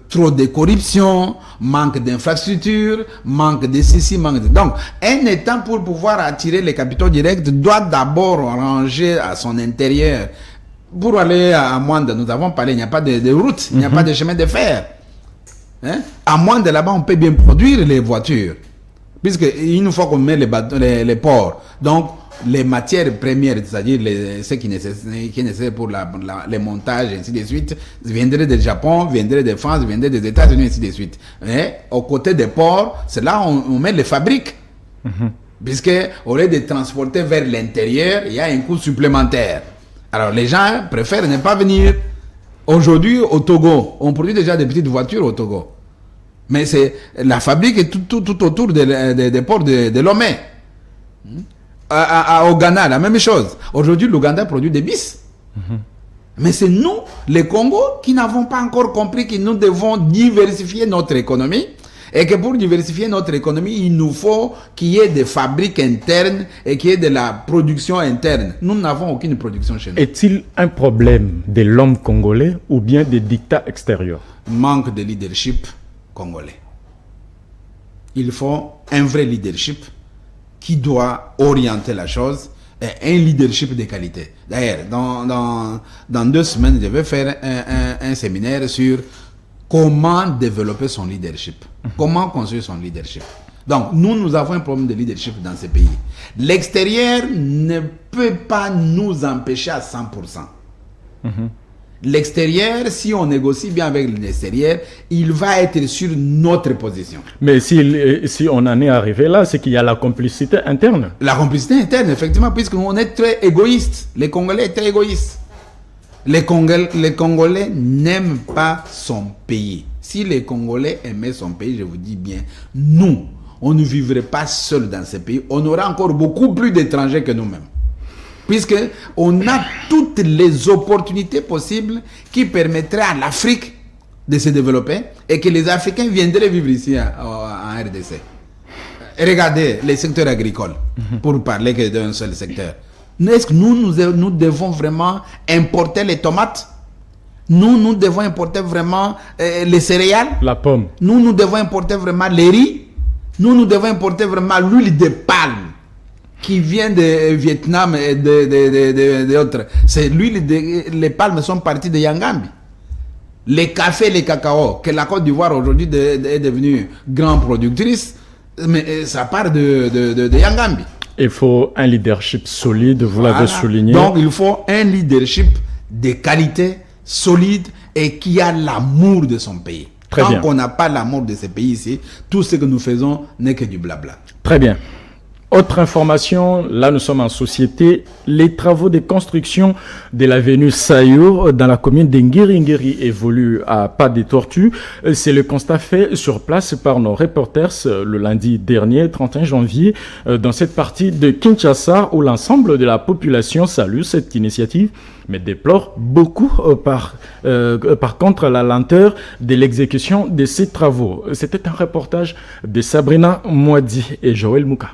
trop de corruption, manque d'infrastructures, manque de ceci, manque de... Donc, un État, pour pouvoir attirer les capitaux directs, doit d'abord ranger à son intérieur. Pour aller à Mwanda, nous avons parlé, il n'y a pas de route, il n'y a pas de chemin de fer. Hein? À Mwanda, là-bas, on peut bien produire les voitures. Puisque une fois qu'on met les ports, donc les matières premières, c'est-à-dire ce qui est nécessaire pour les montages, ainsi de suite, viendraient du Japon, viendraient de France, viendraient des États-Unis, ainsi de suite. Et aux côtés des ports, c'est là où on met les fabriques. Puisque au lieu de transporter vers l'intérieur, il y a un coût supplémentaire. Alors les gens préfèrent ne pas venir. Aujourd'hui, au Togo, on produit déjà des petites voitures au Togo. Mais c'est la fabrique est tout autour des ports de Lomé. Au Ghana, la même chose. Aujourd'hui, l'Ouganda produit des bis. Mais c'est nous, les Congo, qui n'avons pas encore compris que nous devons diversifier notre économie. Et que pour diversifier notre économie, il nous faut qu'il y ait des fabriques internes et qu'il y ait de la production interne. Nous n'avons aucune production chez nous.
Est-il un problème de l'homme congolais ou bien des dictats extérieurs?
Manque de leadership congolais. Il faut un vrai leadership qui doit orienter la chose et un leadership de qualité. D'ailleurs, dans 2 semaines, je vais faire un séminaire sur comment développer son leadership, comment construire son leadership. Donc, nous avons un problème de leadership dans ce pays. L'extérieur ne peut pas nous empêcher à 100%. L'extérieur, si on négocie bien avec l'extérieur, il va être sur notre position.
Mais si on en est arrivé là, c'est qu'il y a la complicité interne.
La complicité interne, effectivement, puisqu'on est très égoïste. Les Congolais sont très égoïstes. Les Congolais n'aiment pas son pays. Si les Congolais aimaient son pays, je vous dis bien, nous, on ne vivrait pas seul dans ce pays. On aura encore beaucoup plus d'étrangers que nous-mêmes. Puisqu'on a toutes les opportunités possibles qui permettraient à l'Afrique de se développer et que les Africains viendraient vivre ici en RDC. Regardez les secteurs agricoles, pour parler que d'un seul secteur. Est-ce que nous devons vraiment importer les tomates? Nous devons importer vraiment les céréales?
La pomme.
Nous devons importer vraiment les riz? Nous devons importer vraiment l'huile de palme qui vient de Vietnam et d'autres. C'est l'huile les palmes sont parties de Yangambi. Les cafés, les cacao, que la Côte d'Ivoire aujourd'hui est devenue grande productrice, mais ça part de Yangambi.
Il faut un leadership solide, vous l'avez souligné.
Donc il faut un leadership de qualité, solide et qui a l'amour de son pays. Tant qu'on n'a pas l'amour de ce pays ici, tout ce que nous faisons n'est que du blabla.
Très bien. Autre information, là nous sommes en société, les travaux de construction de l'avenue Sayo dans la commune d'Ngiringiri évoluent à pas des tortues. C'est le constat fait sur place par nos reporters le lundi dernier, 31 janvier, dans cette partie de Kinshasa où l'ensemble de la population salue cette initiative, mais déplore beaucoup par contre la lenteur de l'exécution de ces travaux. C'était un reportage de Sabrina Mouadi et Joël Mouka.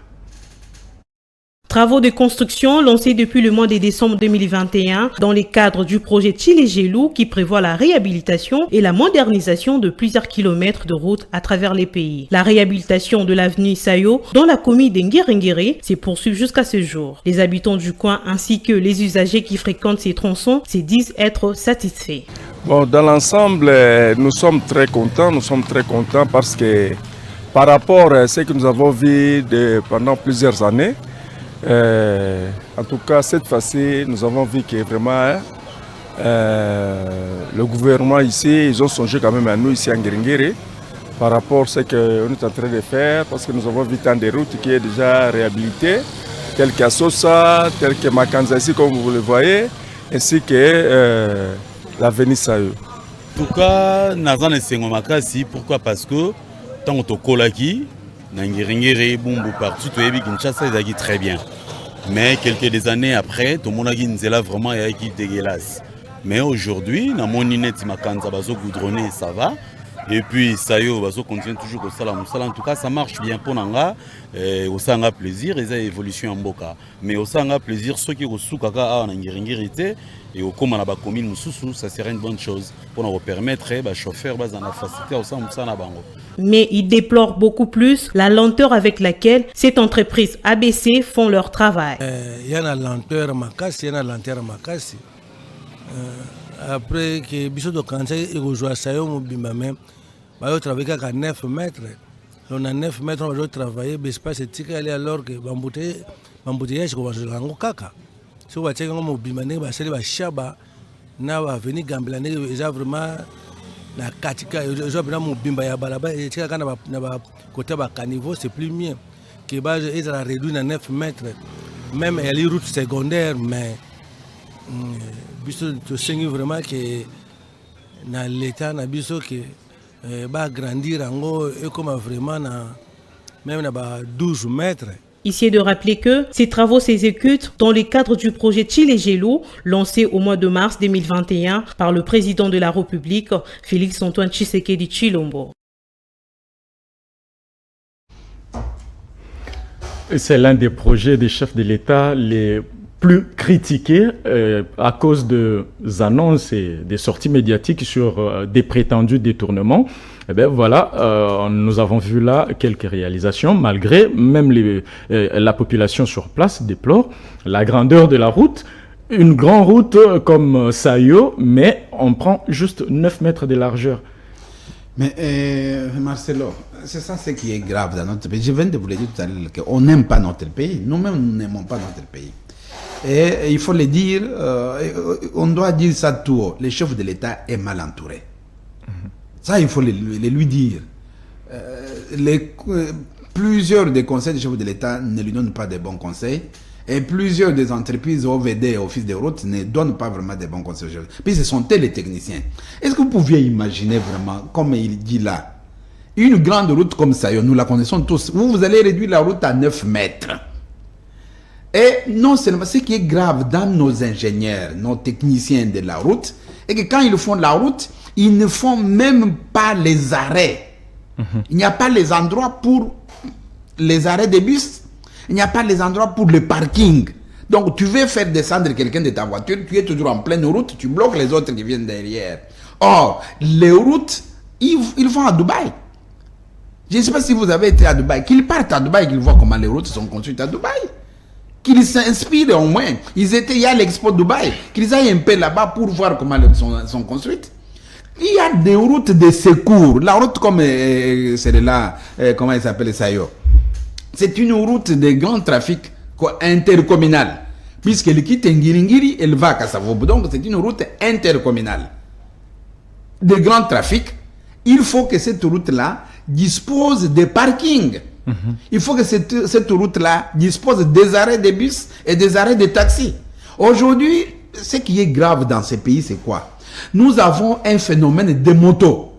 Travaux de construction lancés depuis le mois de décembre 2021 dans le cadre du projet Tchilé-Gelou qui prévoit la réhabilitation et la modernisation de plusieurs kilomètres de routes à travers les pays. La réhabilitation de l'avenue Sayo dans la commune d'Ngiringiri s'est poursuivie jusqu'à ce jour. Les habitants du coin ainsi que les usagers qui fréquentent ces tronçons se disent être satisfaits.
Bon, dans l'ensemble, nous sommes très contents parce que par rapport à ce que nous avons vu pendant plusieurs années, en tout cas, cette fois-ci, nous avons vu que vraiment le gouvernement ici, ils ont songé quand même à nous ici en Ngiringiri par rapport à ce qu'on est en train de faire, parce que nous avons vu tant de routes qui est déjà réhabilitées, telles qu'à Sosa, telles que Makanza ici, comme vous le voyez, ainsi que l'avenue Sayo.
En tout cas, Nazan et Sengomakasi, pourquoi? Parce que tant que Kolaki, Ngiringiri, Bumbu, partout, Kinshasa, ils agissent très bien. Mais quelques années après, tout le monde a dit que vraiment dégueulasse. Mais aujourd'hui, dans mon inette, Makanza, Bazo goudronné, ça va. Et puis, Sayo, Bazo continue toujours au salam. En tout cas, ça marche bien pour Nanga. Au Sanga plaisir, et ça évolution en Boka. Mais au Sanga plaisir, ceux qui ont sous Kaka en Ngiringirité, et au Komana Bakomine Moussoussou, ça serait une bonne chose pour nous permettre aux chauffeurs dans la facilité au Sanga Bango.
Mais ils déplorent beaucoup plus la lenteur avec laquelle cette entreprise ABC font leur travail.
Il y a une lenteur makasi, après que biso de Kansai et rejoint Sayo Mobimba même, on travaille à 9 mètres. On a 9 mètres, on va travailler, mais c'est pas ce tika alors que bambouteillage commence à l'ango kaka. Si on va checker Mobimba, c'est le chaba, na va venir gambler, ils ont vraiment na katika, ils ont vraiment Mobimba ya balaba, et checker quand na ba côté ba caniveau, c'est plus mieux. Que bas ils ont réduit à 9 mètres, même il y a les routes secondaires, mais biso to sengi vraiment que na l'état na biso que va grandir ango et comme vraiment na même na ba 12 mètres.
Ici est de rappeler que ces travaux s'exécutent dans le cadre du projet Tchilé-Gelou lancé au mois de mars 2021 par le président de la République Félix Antoine Tshisekedi Tshilombo.
C'est l'un des projets des chefs de l'État les plus critiqués à cause des annonces et des sorties médiatiques sur des prétendus détournements. Eh bien voilà, nous avons vu là quelques réalisations, malgré même la population sur place déplore la grandeur de la route. Une grande route comme Sayo, mais on prend juste 9 mètres de largeur.
Mais Marcelo, c'est ça ce qui est grave dans notre pays. Je viens de vous le dire tout à l'heure qu'on n'aime pas notre pays. Nous-mêmes, nous n'aimons pas notre pays. Et il faut le dire, on doit dire ça tout haut. Le chef de l'État est mal entouré. Ça, il faut le lui dire. Plusieurs des conseils du chef de l'État ne lui donnent pas de bons conseils. Et plusieurs des entreprises OVD et Office de route ne donnent pas vraiment de bons conseils. Puis ce sont les techniciens. Est-ce que vous pouviez imaginer vraiment, comme il dit là, une grande route comme ça, nous la connaissons tous, vous allez réduire la route à 9 mètres. Et non seulement, ce qui est grave dans nos ingénieurs, nos techniciens de la route, et que quand ils font la route, ils ne font même pas les arrêts. Il n'y a pas les endroits pour les arrêts de bus, il n'y a pas les endroits pour le parking. Donc tu veux faire descendre quelqu'un de ta voiture, tu es toujours en pleine route, tu bloques les autres qui viennent derrière. Or, les routes, ils vont à Dubaï. Je ne sais pas si vous avez été à Dubaï, qu'ils partent à Dubaï, qu'ils voient comment les routes sont construites à Dubaï. Qu'ils s'inspirent au moins. Il y a l'expo Dubaï, qu'ils aillent un peu là-bas pour voir comment elles sont construites. Il y a des routes de secours. La route comme celle-là, comment elle s'appelle, Sayo. C'est une route de grand trafic intercommunal. Puisqu'elle quitte Ngiringiri, elle va à Kassavobo. Donc c'est une route intercommunale. De grand trafic. Il faut que cette route-là dispose de parking. Il faut que cette route-là dispose des arrêts de bus et des arrêts de taxis. Aujourd'hui, ce qui est grave dans ces pays, c'est quoi? Nous avons un phénomène de motos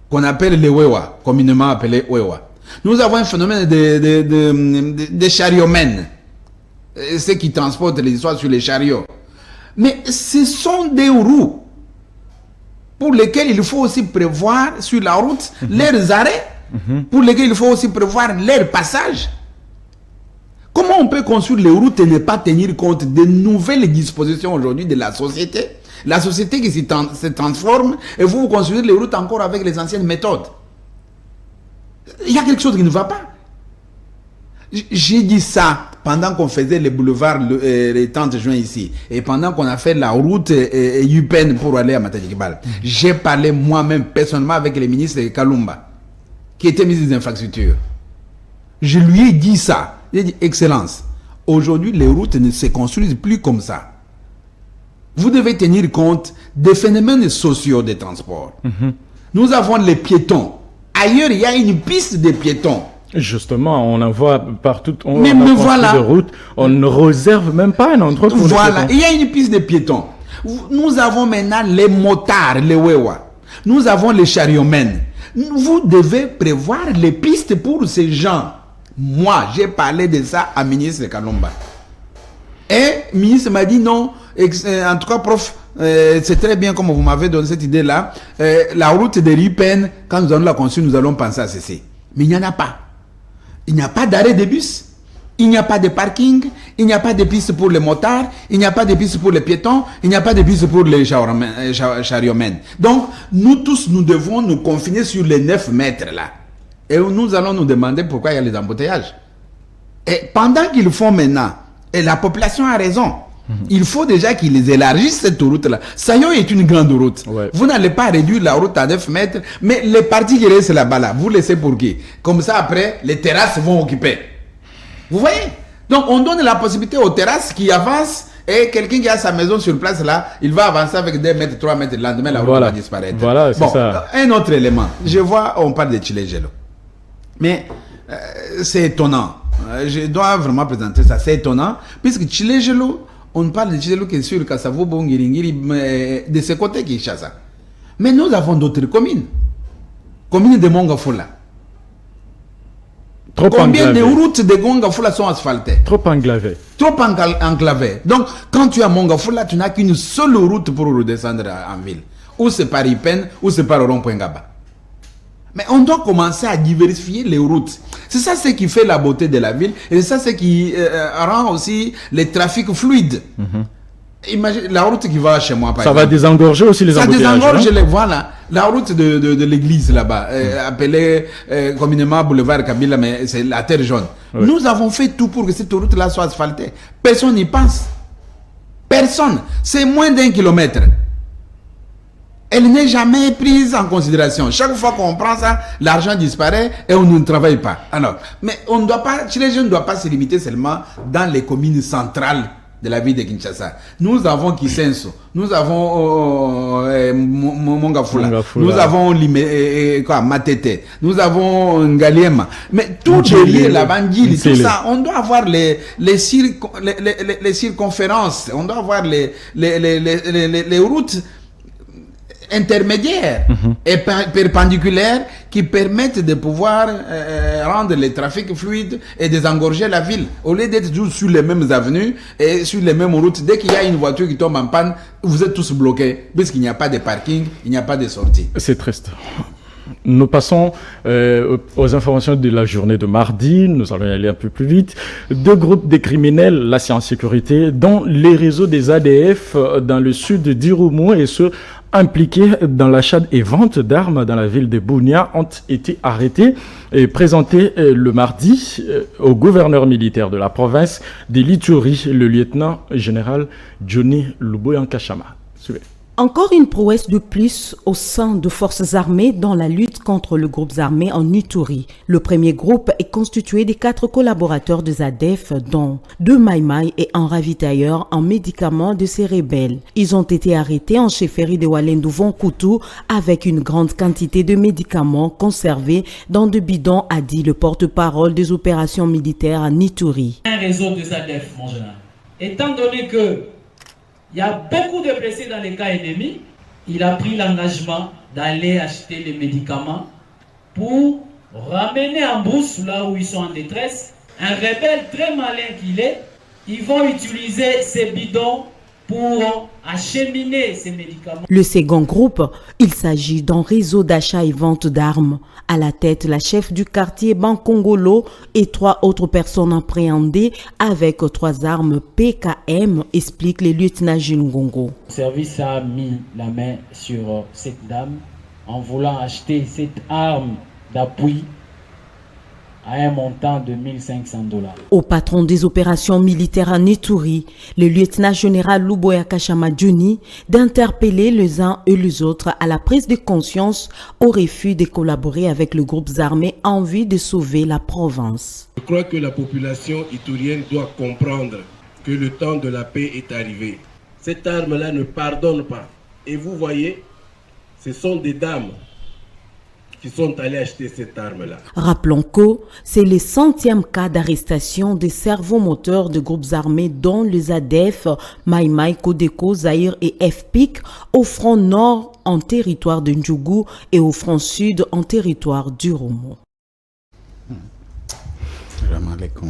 qu'on appelle les Wewa, communément appelé Wewa. Nous avons un phénomène de chariotmen, ceux qui transportent les histoires sur les chariots. Mais ce sont des roues pour lesquels il faut aussi prévoir sur la route leurs arrêts, pour lesquels il faut aussi prévoir leur passage. Comment on peut construire les routes et ne pas tenir compte des nouvelles dispositions aujourd'hui de la société? La société qui se transforme et vous construisez les routes encore avec les anciennes méthodes. Il y a quelque chose qui ne va pas. J'ai dit ça pendant qu'on faisait les boulevards le 30 juin ici et pendant qu'on a fait la route Yupen pour aller à Matadikibal. J'ai parlé moi-même personnellement avec le ministre Kalumba qui était ministre des infrastructures. Je lui ai dit ça. J'ai dit, Excellence, aujourd'hui les routes ne se construisent plus comme ça. Vous devez tenir compte des phénomènes sociaux des transports. Nous avons les piétons. Ailleurs, il y a une piste de piétons.
Justement, on en voit partout.
Mais voilà.
De route, on ne réserve même pas un endroit pour
voilà, il y a une piste de piétons. Nous avons maintenant les motards, les wewa. Nous avons les chariotmen. Vous devez prévoir les pistes pour ces gens. Moi, j'ai parlé de ça à ministre Kalumba. Et le ministre m'a dit non. En tout cas, prof, c'est très bien comme vous m'avez donné cette idée-là. La route de Ripen, quand nous allons la construire, nous allons penser à ceci. Mais il n'y en a pas. Il n'y a pas d'arrêt de bus. Il n'y a pas de parking. Il n'y a pas de piste pour les motards. Il n'y a pas de piste pour les piétons. Il n'y a pas de piste pour les chariotmen. Donc, nous tous, nous devons nous confiner sur les 9 mètres là. Et nous allons nous demander pourquoi il y a les embouteillages. Et pendant qu'ils font maintenant, et la population a raison, il faut déjà qu'ils élargissent cette route-là. Sayo est une grande route. Ouais. Vous n'allez pas réduire la route à 9 mètres, mais les parties qui restent là-bas, là, vous laissez pour qui? Comme ça, après, les terrasses vont occuper. Vous voyez? Donc, on donne la possibilité aux terrasses qui avancent et quelqu'un qui a sa maison sur place, là, il va avancer avec 2 mètres, 3 mètres. Le lendemain, la route va disparaître.
Voilà, c'est ça.
Un autre élément. Je vois, on parle de Chilejelo. Mais c'est étonnant. Je dois vraiment présenter ça. C'est étonnant, puisque Chilejelo, on parle de Chilejelo qui est sur Kassavobo, Ngiringiri, de ce côté qui chasse. Mais nous avons d'autres communes. Commune de Mongafula. Combien de routes de Mongafula sont asphaltées?
Trop enclavées.
Trop enclavées. Donc, quand tu as Mongafula, tu n'as qu'une seule route pour redescendre en ville. Ou c'est par Ipen, ou c'est par rond-point Gaba. Mais on doit commencer à diversifier les routes. C'est ça ce qui fait la beauté de la ville. Et c'est ça ce qui rend aussi les trafics fluides. Imagine la route qui va chez moi.
Ça va désengorger aussi les embouteillages.
Ça désengorge voilà. La route de l'église là-bas, appelée communément boulevard Kabila, mais c'est la terre jaune. Oui. Nous avons fait tout pour que cette route-là soit asphaltée. Personne n'y pense. Personne. C'est moins d'1 kilomètre. elle n'est jamais prise en considération. Chaque fois qu'on prend ça, l'argent disparaît et on ne travaille pas. Alors, mais on ne doit pas, les jeunes ne doivent pas se limiter seulement dans les communes centrales de la ville de Kinshasa. Nous avons Kisenso, nous avons Mongafula, nous avons Matete, nous avons Ngaliema. Mais tout est lié, la Bandili, tout ça, on doit avoir les circonférences, on doit avoir les routes intermédiaires et perpendiculaires qui permettent de pouvoir rendre le trafic fluide et désengorger la ville. Au lieu d'être toujours sur les mêmes avenues et sur les mêmes routes, dès qu'il y a une voiture qui tombe en panne, vous êtes tous bloqués puisqu'il n'y a pas de parking, il n'y a pas de sortie.
C'est triste. Nous passons aux informations de la journée de mardi. Nous allons y aller un peu plus vite. 2 groupes de criminels, la sécurité, dont les réseaux des ADF dans le sud d'Irumu et ceux impliqués dans l'achat et vente d'armes dans la ville de Bunia ont été arrêtés et présentés le mardi au gouverneur militaire de la province de l'Ituri, le lieutenant-général Johnny Luboyankashama. Suivez.
Encore une prouesse de plus au sein de forces armées dans la lutte contre les groupes armés en Ituri. Le premier groupe est constitué de 4 collaborateurs de ZADF, dont 2 maïmaï et un ravitailleur en médicaments de ces rebelles. Ils ont été arrêtés en chefferie de Walendu-Vonkutu avec une grande quantité de médicaments conservés dans de bidons, a dit le porte-parole des opérations militaires en Ituri.
Un réseau de ZADF, mon général. Étant donné que il y a beaucoup de blessés dans les cas ennemis, il a pris l'engagement d'aller acheter les médicaments pour ramener en brousse là où ils sont en détresse. Un rebelle très malin qu'il est, ils vont utiliser ces bidons pour acheminer ces médicaments.
Le second groupe, il s'agit d'un réseau d'achat et vente d'armes. À la tête, la chef du quartier Bankongolo et 3 autres personnes appréhendées avec 3 armes PKM, explique le lieutenant Jungongo.
Le service a mis la main sur cette dame en voulant acheter cette arme d'appui à un montant de $1 500.
Au patron des opérations militaires en Ituri, le lieutenant-général Luboyankashama Johnny, d'interpeller les uns et les autres à la prise de conscience au refus de collaborer avec les groupes armés en vue de sauver la province.
Je crois que la population iturienne doit comprendre que le temps de la paix est arrivé. Cette arme-là ne pardonne pas. Et vous voyez, ce sont des dames qui sont allés acheter cette arme-là.
Rappelons que c'est le 100e cas d'arrestation des cerveaux-moteurs de groupes armés dont les ADF, Maïmaï, Kodeko, Zaïre et FPIC au front nord en territoire de Ndjougou et au front sud en territoire d'Irumu.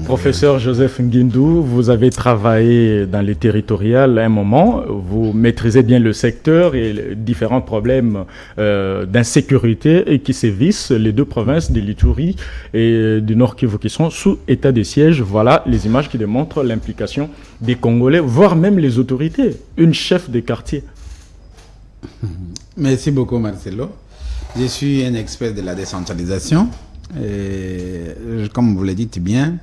Professeur Joseph Ngindou, vous avez travaillé dans les territoriales à un moment, vous maîtrisez bien le secteur et les différents problèmes d'insécurité qui sévissent les 2 provinces de l'Ituri et du Nord Kivu qui sont sous état de siège. Voilà les images qui démontrent l'implication des Congolais, voire même les autorités, une chef de quartier.
Merci beaucoup Marcelo. Je suis un expert de la décentralisation. Et, comme vous le dites bien,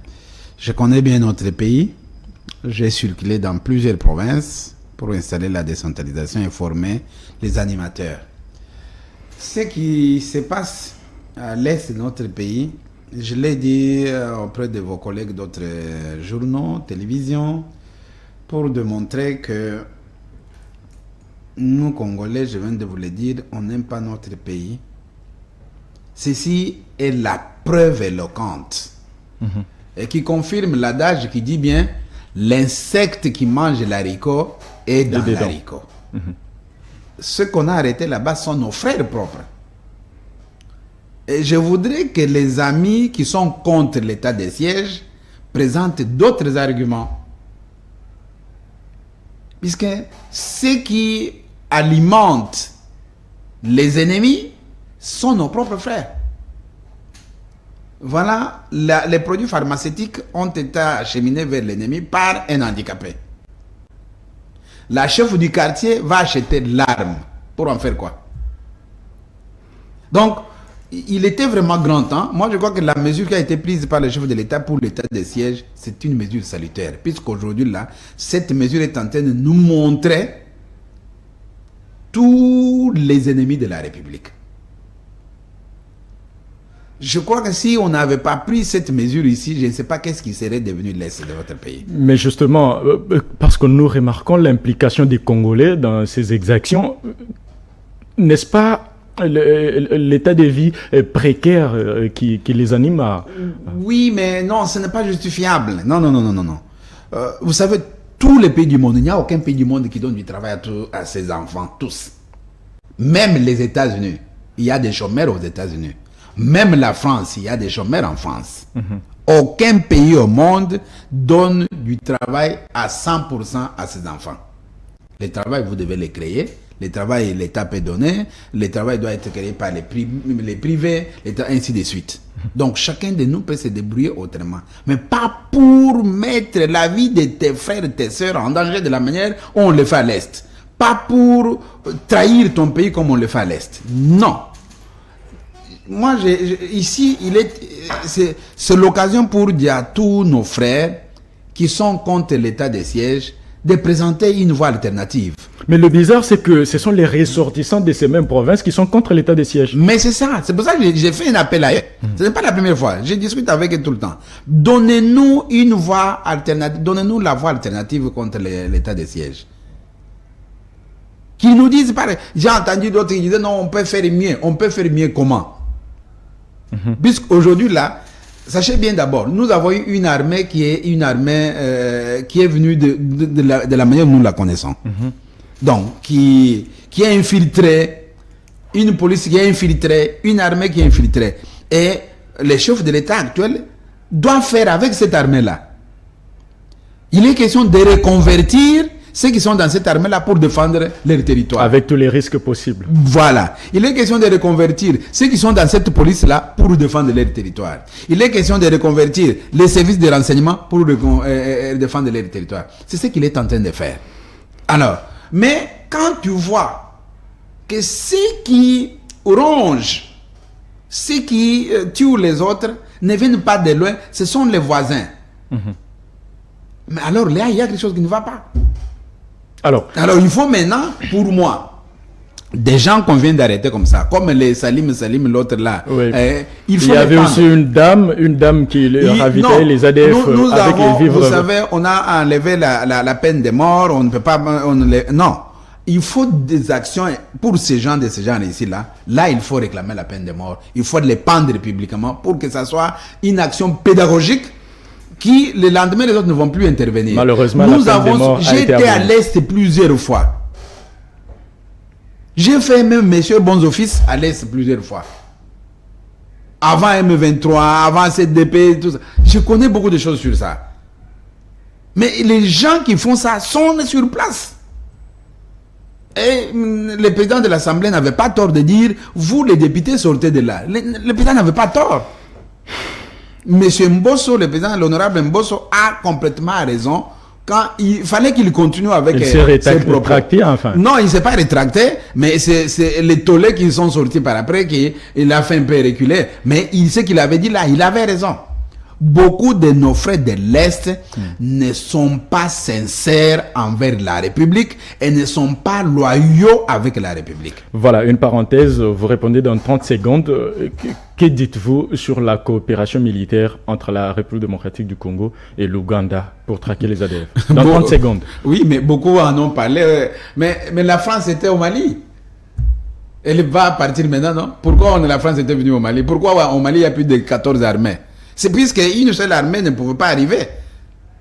je connais bien notre pays. J'ai circulé dans plusieurs provinces pour installer la décentralisation et former les animateurs. Ce qui se passe à l'est de notre pays, je l'ai dit auprès de vos collègues d'autres journaux, télévision, pour démontrer que nous, Congolais, je viens de vous le dire, on n'aime pas notre pays. Ceci est la preuve éloquente et qui confirme l'adage qui dit bien l'insecte qui mange l'haricot est dans l'haricot. Ceux qu'on a arrêtés là-bas sont nos frères propres. Et je voudrais que les amis qui sont contre l'état de siège présentent d'autres arguments. Puisque ce qui alimente les ennemis sont nos propres frères. Voilà, les produits pharmaceutiques ont été acheminés vers l'ennemi par un handicapé. La chef du quartier va acheter l'arme. Pour en faire quoi? Donc, il était vraiment grand temps. Moi, je crois que la mesure qui a été prise par le chef de l'État pour l'état de siège, c'est une mesure salutaire. Puisqu'aujourd'hui, là, cette mesure est en train de nous montrer tous les ennemis de la République. Je crois que si on n'avait pas pris cette mesure ici, je ne sais pas qu'est-ce qui serait devenu l'Est de votre pays.
Mais justement, parce que nous remarquons l'implication des Congolais dans ces exactions, n'est-ce pas l'état de vie précaire qui les anime à...
Oui, mais non, ce n'est pas justifiable. Non. Vous savez, tous les pays du monde, il n'y a aucun pays du monde qui donne du travail à ses enfants, tous. Même les États-Unis, il y a des chômeurs aux États-Unis. Même la France, il y a des chômeurs en France. Aucun pays au monde donne du travail à 100% à ses enfants. Le travail, vous devez le créer. Le travail, l'État peut donner. Le travail doit être créé par les privés, ainsi de suite. Donc, chacun de nous peut se débrouiller autrement. Mais pas pour mettre la vie de tes frères et tes sœurs en danger de la manière où on le fait à l'Est. Pas pour trahir ton pays comme on le fait à l'Est. Non. Moi, ici, c'est l'occasion pour dire à tous nos frères qui sont contre l'état de siège de présenter une voie alternative.
Mais le bizarre, c'est que ce sont les ressortissants de ces mêmes provinces qui sont contre l'état de siège.
Mais c'est ça. C'est pour ça que j'ai fait un appel à eux. Ce n'est pas la première fois. Je discute avec eux tout le temps. Donnez-nous une voie alternative. Donnez-nous la voie alternative contre l'état de siège. Qu'ils nous disent, j'ai entendu d'autres qui disaient non, on peut faire mieux. On peut faire mieux comment? Puisqu'aujourd'hui, là, sachez bien d'abord, nous avons eu une armée qui est venue de la manière dont nous la connaissons. Donc, qui est infiltrée, une police qui est infiltrée, une armée qui est infiltrée. Et les chefs de l'État actuel doivent faire avec cette armée-là. Il est question de reconvertir ceux qui sont dans cette armée-là pour défendre leur territoire.
Avec tous les risques possibles.
Voilà. Il est question de reconvertir ceux qui sont dans cette police-là pour défendre leur territoire. Il est question de reconvertir les services de renseignement pour défendre leur territoire. C'est ce qu'il est en train de faire. Alors, mais quand tu vois que ceux qui rongent, ceux qui tuent les autres, ne viennent pas de loin, ce sont les voisins. Mais alors là, il y a quelque chose qui ne va pas. Alors, il faut maintenant, pour moi, des gens qu'on vient d'arrêter comme ça, comme les Salim, l'autre là, il faut
y avait aussi une dame qui ravitaillait les ADF avec les vivres.
Vous savez, on a enlevé la peine de mort, on ne peut pas... non, il faut des actions pour ces gens ici là. Là, il faut réclamer la peine de mort. Il faut les pendre publiquement pour que ça soit une action pédagogique qui, le lendemain, les autres ne vont plus intervenir.
Malheureusement,
j'ai été à l'Est plusieurs fois. J'ai fait même Monsieur Bons Office à l'Est plusieurs fois. Avant M23, avant CDP, tout ça. Je connais beaucoup de choses sur ça. Mais les gens qui font ça sont sur place. Et le président de l'Assemblée n'avait pas tort de dire, vous les députés sortez de là. Le président n'avait pas tort. Monsieur Mbosso, le président, l'honorable Mbosso, a complètement raison quand il fallait qu'il continue avec
ses rétracté, enfin.
Non, il ne s'est pas rétracté, mais c'est les tollés qui sont sortis par après qu'il a fait un peu reculer. Mais ce qu'il avait dit là, il avait raison. Beaucoup de nos frères de l'Est ne sont pas sincères envers la République et ne sont pas loyaux avec la République.
Voilà, une parenthèse, vous répondez dans 30 secondes. Que dites-vous sur la coopération militaire entre la République démocratique du Congo et l'Ouganda pour traquer les ADF? Dans 30 secondes.
Oui, mais beaucoup en ont parlé. Mais la France était au Mali. Elle va partir maintenant, non? Pourquoi la France était venue au Mali? Pourquoi au Mali il y a plus de 14 armées? C'est puisqu'une seule armée ne pouvait pas arriver.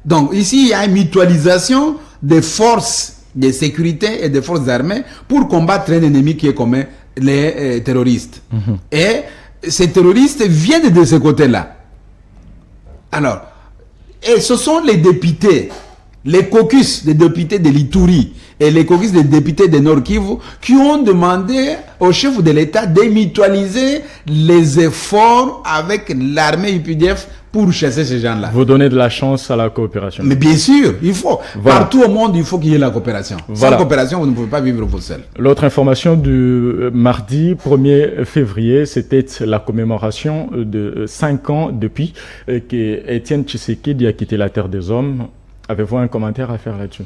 Donc ici, il y a une mutualisation des forces de sécurité et des forces armées pour combattre un ennemi qui est commun, les terroristes. Et ces terroristes viennent de ce côté-là. Alors, et ce sont les députés, les caucus des députés de l'Ituri et les caucus des députés de Nord Kivu qui ont demandé au chef de l'État de mutualiser les efforts avec l'armée UPDF pour chasser ces gens-là.
Vous donnez de la chance à la coopération.
Mais bien sûr, il faut. Voilà. Partout au monde, il faut qu'il y ait la coopération.
Voilà.
Sans coopération, vous ne pouvez pas vivre vous seul.
L'autre information du mardi 1er février, c'était la commémoration de 5 ans depuis que Étienne Tshisekedi a quitté la terre des hommes. Avez-vous un commentaire à faire là-dessus?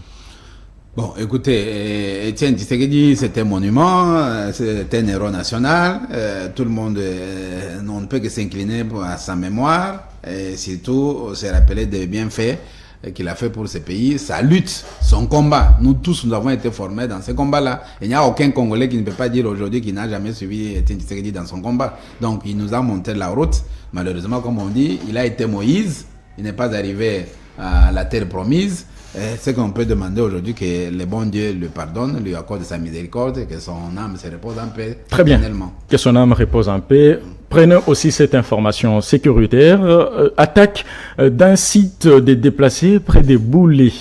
Bon, écoutez, Étienne Tshisekedi, c'est un monument, c'est un héros national. Tout le monde on ne peut que s'incliner à sa mémoire et surtout se rappeler des bienfaits qu'il a fait pour ce pays, sa lutte, son combat. Nous tous, nous avons été formés dans ce combat-là. Il n'y a aucun Congolais qui ne peut pas dire aujourd'hui qu'il n'a jamais suivi Étienne Tshisekedi dans son combat. Donc, il nous a montré la route. Malheureusement, comme on dit, il a été Moïse. Il n'est pas arrivé à la terre promise. C'est qu'on peut demander aujourd'hui que le bon Dieu le pardonne, lui accorde sa miséricorde et que son âme se repose en paix.
Très bien. Que son âme repose en paix. Prenez aussi cette information sécuritaire. Attaque d'un site des déplacés près des Boulets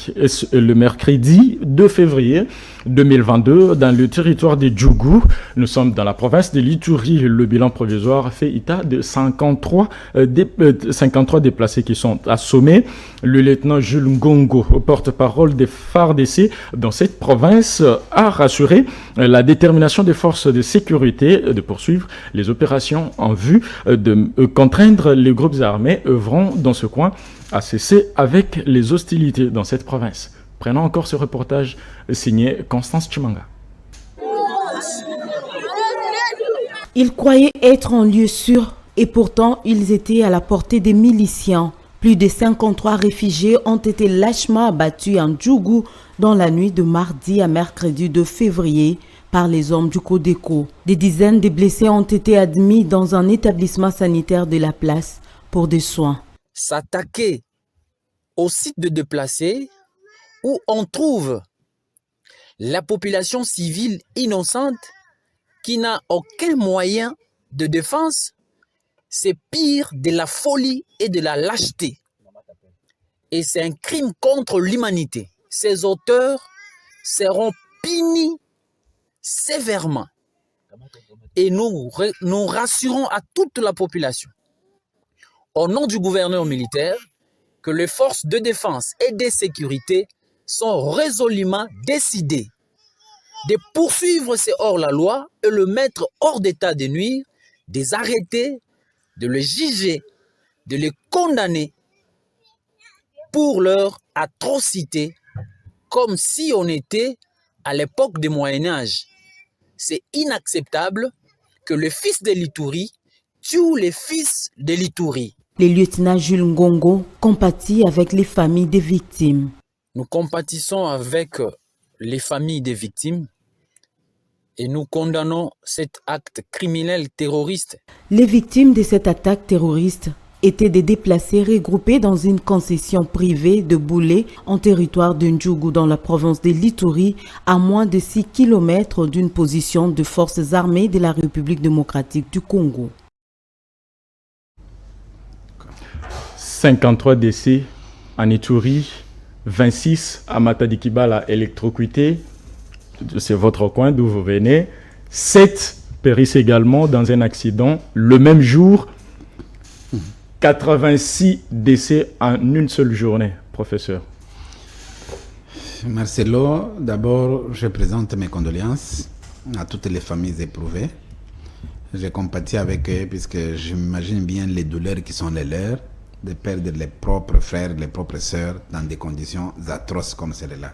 le mercredi 2 février 2022 dans le territoire de Djougou. Nous sommes dans la province de l'Ituri. Le bilan provisoire fait état de 53 déplacés qui sont assommés. Le lieutenant Jules Ngongo, porte-parole des FARDC dans cette province, a rassuré la détermination des forces de sécurité de poursuivre les opérations en vue de contraindre les groupes armés œuvrant dans ce coin à cesser avec les hostilités dans cette province. Prenons encore ce reportage signé Constance Chimanga.
Ils croyaient être en lieu sûr et pourtant ils étaient à la portée des miliciens. Plus de 53 réfugiés ont été lâchement abattus en Djougou dans la nuit de mardi à mercredi 2 février par les hommes du Codeco. Des dizaines de blessés ont été admis dans un établissement sanitaire de la place pour des soins.
S'attaquer au site de déplacés où on trouve la population civile innocente qui n'a aucun moyen de défense, c'est pire de la folie et de la lâcheté. Et c'est un crime contre l'humanité. Ces auteurs seront punis sévèrement. Et nous rassurons à toute la population, au nom du gouverneur militaire, que les forces de défense et de sécurité sont résolument décidées de poursuivre ces hors-la-loi et le mettre hors d'état de nuire, de les arrêter, de les juger, de les condamner pour leur atrocité, comme si on était à l'époque du Moyen-Âge. C'est inacceptable que le fils de l'Ituri tue les fils de l'Ituri.
Le lieutenant Jules Ngongo compatit avec les familles des victimes.
Nous compatissons avec les familles des victimes et nous condamnons cet acte criminel terroriste.
Les victimes de cette attaque terroriste étaient des déplacés regroupés dans une concession privée de Boulé en territoire de Ndjougou dans la province de l'Ituri, à moins de 6 km d'une position de forces armées de la République démocratique du Congo.
53 décès en Ituri, 26 à Matadi-Kibala électrocutés, c'est votre coin d'où vous venez, 7 périssent également dans un accident le même jour, 86 décès en une seule journée, professeur.
Marcelo, d'abord, je présente mes condoléances à toutes les familles éprouvées. Je compatis avec eux puisque j'imagine bien les douleurs qui sont les leurs de perdre les propres frères, les propres sœurs dans des conditions atroces comme celle-là.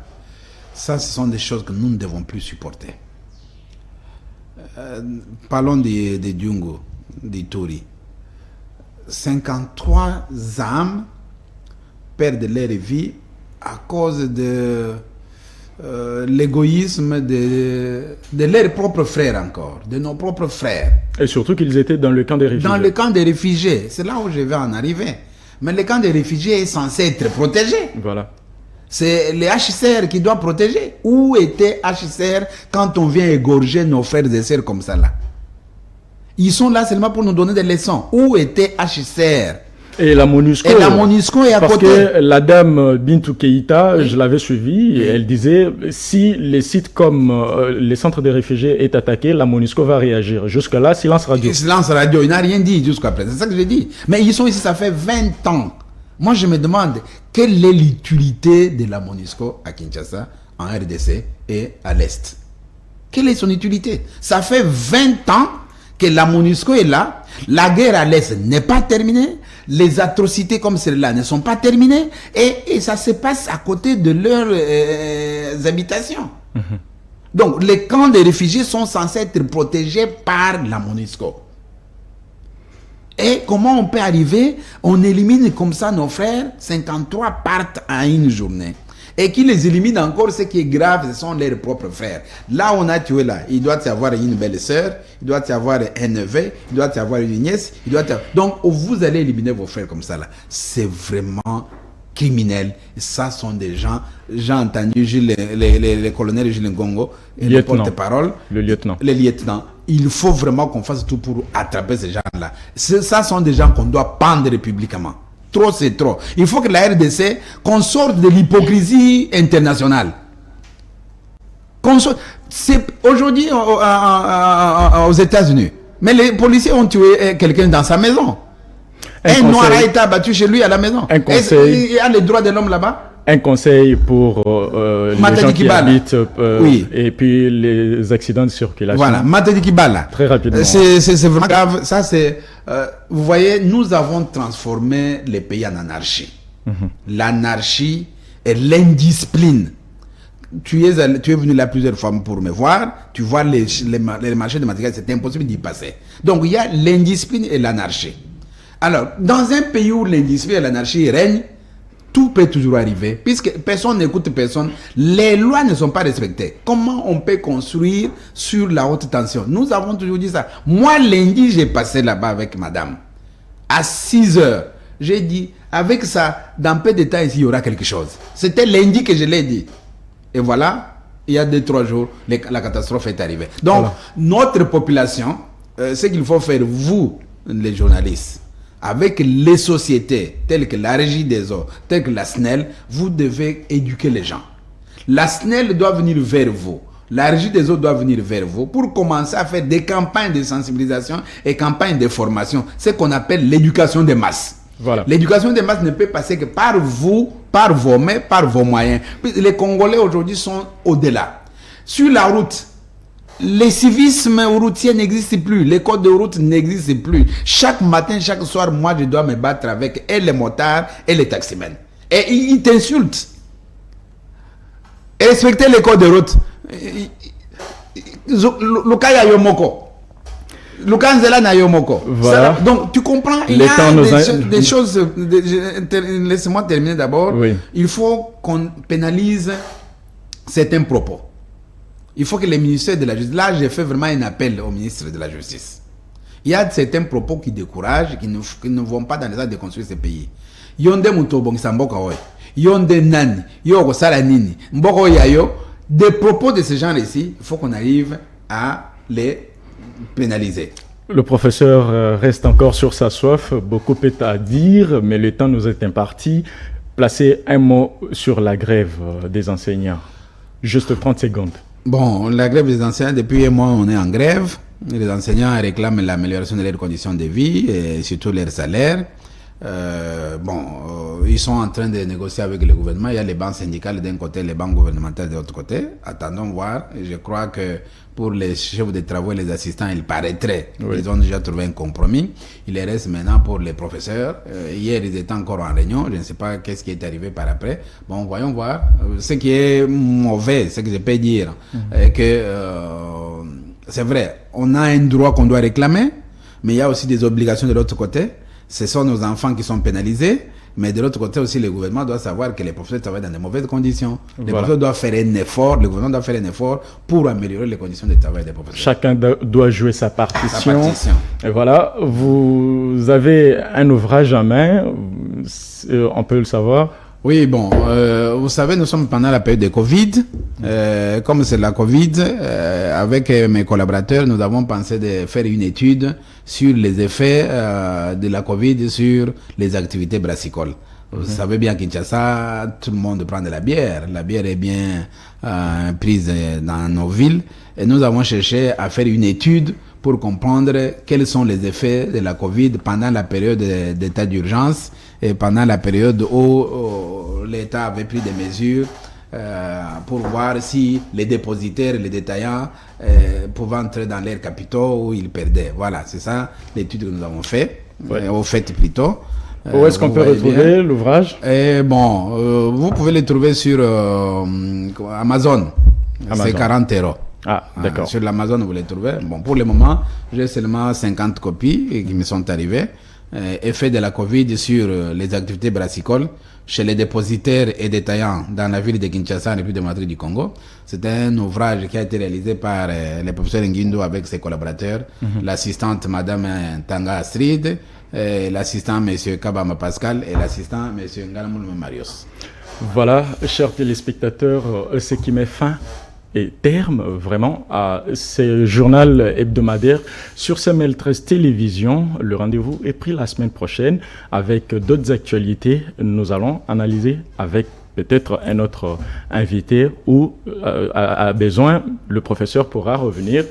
Ça, ce sont des choses que nous ne devons plus supporter. Parlons de Djougou, d'Ituri. 53 âmes perdent leur vie à cause de l'égoïsme de leurs propres frères encore, de nos propres frères.
Et surtout qu'ils étaient dans le camp des réfugiés.
Dans le camp des réfugiés, c'est là où je vais en arriver. Mais le camp des réfugiés est censé être protégé.
Voilà.
C'est le HCR qui doit protéger. Où était HCR quand on vient égorger nos frères et sœurs comme ça là? Ils sont là seulement pour nous donner des leçons. Où était HCR?
Et la MONUSCO
est à
parce
côté.
Parce que la dame Bintou Keïta, je l'avais suivie, et elle disait, si les sites comme les centres de réfugiés est attaqué, la MONUSCO va réagir. Jusque-là, silence radio.
Silence radio, il n'a rien dit jusqu'à présent. C'est ça que j'ai dit. Mais ils sont ici, ça fait 20 ans. Moi, je me demande, quelle est l'utilité de la MONUSCO à Kinshasa, en RDC et à l'Est? Quelle est son utilité? Ça fait 20 ans que la MONUSCO est là. La guerre à l'Est n'est pas terminée. les atrocités comme celle-là ne sont pas terminées et ça se passe à côté de leurs habitations. Donc, les camps de réfugiés sont censés être protégés par la MONUSCO. Et comment on peut arriver, on élimine comme ça nos frères, 53 partent en une journée. Et qui les élimine encore, ce qui est grave, ce sont leurs propres frères. Là, on a tué là. Il doit y avoir une belle-sœur, il doit y avoir un neveu, il doit y avoir une nièce, il doit y avoir... Donc, vous allez éliminer vos frères comme ça là. C'est vraiment criminel. Et ça sont des gens, j'ai entendu le colonel Gilles Ngongo, et le porte-parole, le lieutenant. Il faut vraiment qu'on fasse tout pour attraper ces gens-là. Ça sont des gens qu'on doit pendre publiquement. Trop, c'est trop. Il faut que la RDC, qu'on sorte de l'hypocrisie internationale. Aujourd'hui, aux États-Unis, mais les policiers ont tué quelqu'un dans sa maison. Un noir a été abattu chez lui à la maison. Il y a les droits de l'homme là-bas.
Un conseil pour les gens qui habitent et puis les accidents de circulation.
Voilà, Matadi Kibala.
Très rapidement.
C'est vraiment grave. Ça, c'est, vous voyez, nous avons transformé les pays en anarchie. L'anarchie et l'indiscipline. Tu es venu là plusieurs fois pour me voir. Tu vois les marchés de matériel, c'est impossible d'y passer. Donc, il y a l'indiscipline et l'anarchie. Alors, dans un pays où l'indiscipline et l'anarchie règnent, tout peut toujours arriver, puisque personne n'écoute personne, les lois ne sont pas respectées. Comment on peut construire sur la haute tension? Nous avons toujours dit ça. Moi, lundi, j'ai passé là-bas avec madame. À 6 heures, j'ai dit, avec ça, dans peu de temps, ici, il y aura quelque chose. C'était lundi que je l'ai dit. Et voilà, il y a 2-3 jours, la catastrophe est arrivée. Donc, voilà. Notre population, ce qu'il faut faire, vous, les journalistes, avec les sociétés telles que la Régie des eaux, telles que la SNEL, vous devez éduquer les gens. La SNEL doit venir vers vous. La Régie des eaux doit venir vers vous pour commencer à faire des campagnes de sensibilisation et campagnes de formation. Ce qu'on appelle l'éducation des masses. Voilà. L'éducation des masses ne peut passer que par vous, par vos mains, par vos moyens. Les Congolais aujourd'hui sont au-delà. Sur la route, les civismes routiers n'existent plus, les codes de route n'existent plus. Chaque matin, chaque soir, moi je dois me battre avec et les motards et les taximens. Et ils t'insultent. Respectez les codes de route. Lukaya Yomoko. Lukanzela na Yomoko. Voilà. Donc tu comprends, il y a des choses. Laissez-moi terminer d'abord. Oui. Il faut qu'on pénalise certains propos. Il faut que les ministères de la Justice... Là, j'ai fait vraiment un appel au ministre de la Justice. Il y a certains propos qui découragent, qui ne vont pas dans les actes de construire ce pays. Yonde Mutobong Samboka Oy. Yonde Nani. Yoko Salanini. Mboko Yayo. Des propos de ces gens ici, il faut qu'on arrive à les pénaliser.
Le professeur reste encore sur sa soif. Beaucoup est à dire, mais le temps nous est imparti. Placez un mot sur la grève des enseignants. Juste 30 secondes.
Bon, la grève des enseignants, depuis un mois, on est en grève. Les enseignants réclament l'amélioration de leurs conditions de vie et surtout leur salaire. Ils sont en train de négocier avec le gouvernement. Il y a les banques syndicales d'un côté, les banques gouvernementales de l'autre côté. Attendons voir. Je crois que pour les chefs de travaux et les assistants, il paraîtrait qu'ils ont déjà trouvé un compromis. Il reste maintenant pour les professeurs. Hier, ils étaient encore en réunion. Je ne sais pas qu'est-ce qui est arrivé par après. Bon, voyons voir. Ce qui est mauvais, ce que je peux dire, est que c'est vrai, on a un droit qu'on doit réclamer, mais il y a aussi des obligations de l'autre côté. Ce sont nos enfants qui sont pénalisés, mais de l'autre côté aussi, le gouvernement doit savoir que les professeurs travaillent dans de mauvaises conditions. Les professeurs doivent faire un effort, le gouvernement doit faire un effort pour améliorer les conditions de travail des professeurs.
Chacun doit jouer sa partition. Et voilà, vous avez un ouvrage en main, on peut le savoir.
Oui, bon, vous savez, nous sommes pendant la période de Covid. Comme c'est la Covid, avec mes collaborateurs, nous avons pensé de faire une étude sur les effets de la Covid sur les activités brassicoles. Vous savez bien qu'à Kinshasa, tout le monde prend de la bière. La bière est bien prise dans nos villes. Et nous avons cherché à faire une étude pour comprendre quels sont les effets de la Covid pendant la période d'état d'urgence et pendant la période où l'État avait pris des mesures pour voir si les dépositaires et les détaillants pouvaient entrer dans leurs capitaux ou ils perdaient. Voilà, c'est ça l'étude que nous avons fait, au fait plutôt.
Où est-ce qu'on peut retrouver l'ouvrage?
Vous pouvez le trouver sur Amazon. C'est 40 €.
Ah, d'accord.
Sur l'Amazon, vous les trouvez. Bon, pour le moment, j'ai seulement 50 copies qui me sont arrivées. Effet de la Covid sur les activités brassicoles chez les dépositaires et détaillants dans la ville de Kinshasa, en République démocratique du Congo. C'est un ouvrage qui a été réalisé par le professeur Nguindo avec ses collaborateurs, l'assistante Madame Tanga Astrid, l'assistant Monsieur Kabama Pascal et l'assistant Monsieur Ngalamoulou Marius.
Voilà, chers téléspectateurs, ce qui met fin et terme vraiment à ce journal hebdomadaire sur CML 13 Télévision. Le rendez-vous est pris la semaine prochaine avec d'autres actualités. Nous allons analyser avec peut-être un autre invité ou à besoin, le professeur pourra revenir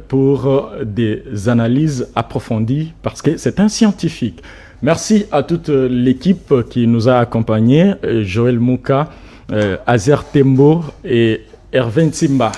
pour des analyses approfondies parce que c'est un scientifique. Merci à toute l'équipe qui nous a accompagnés, Joël Mouka, Azer Tembo et Hervé Nsimba.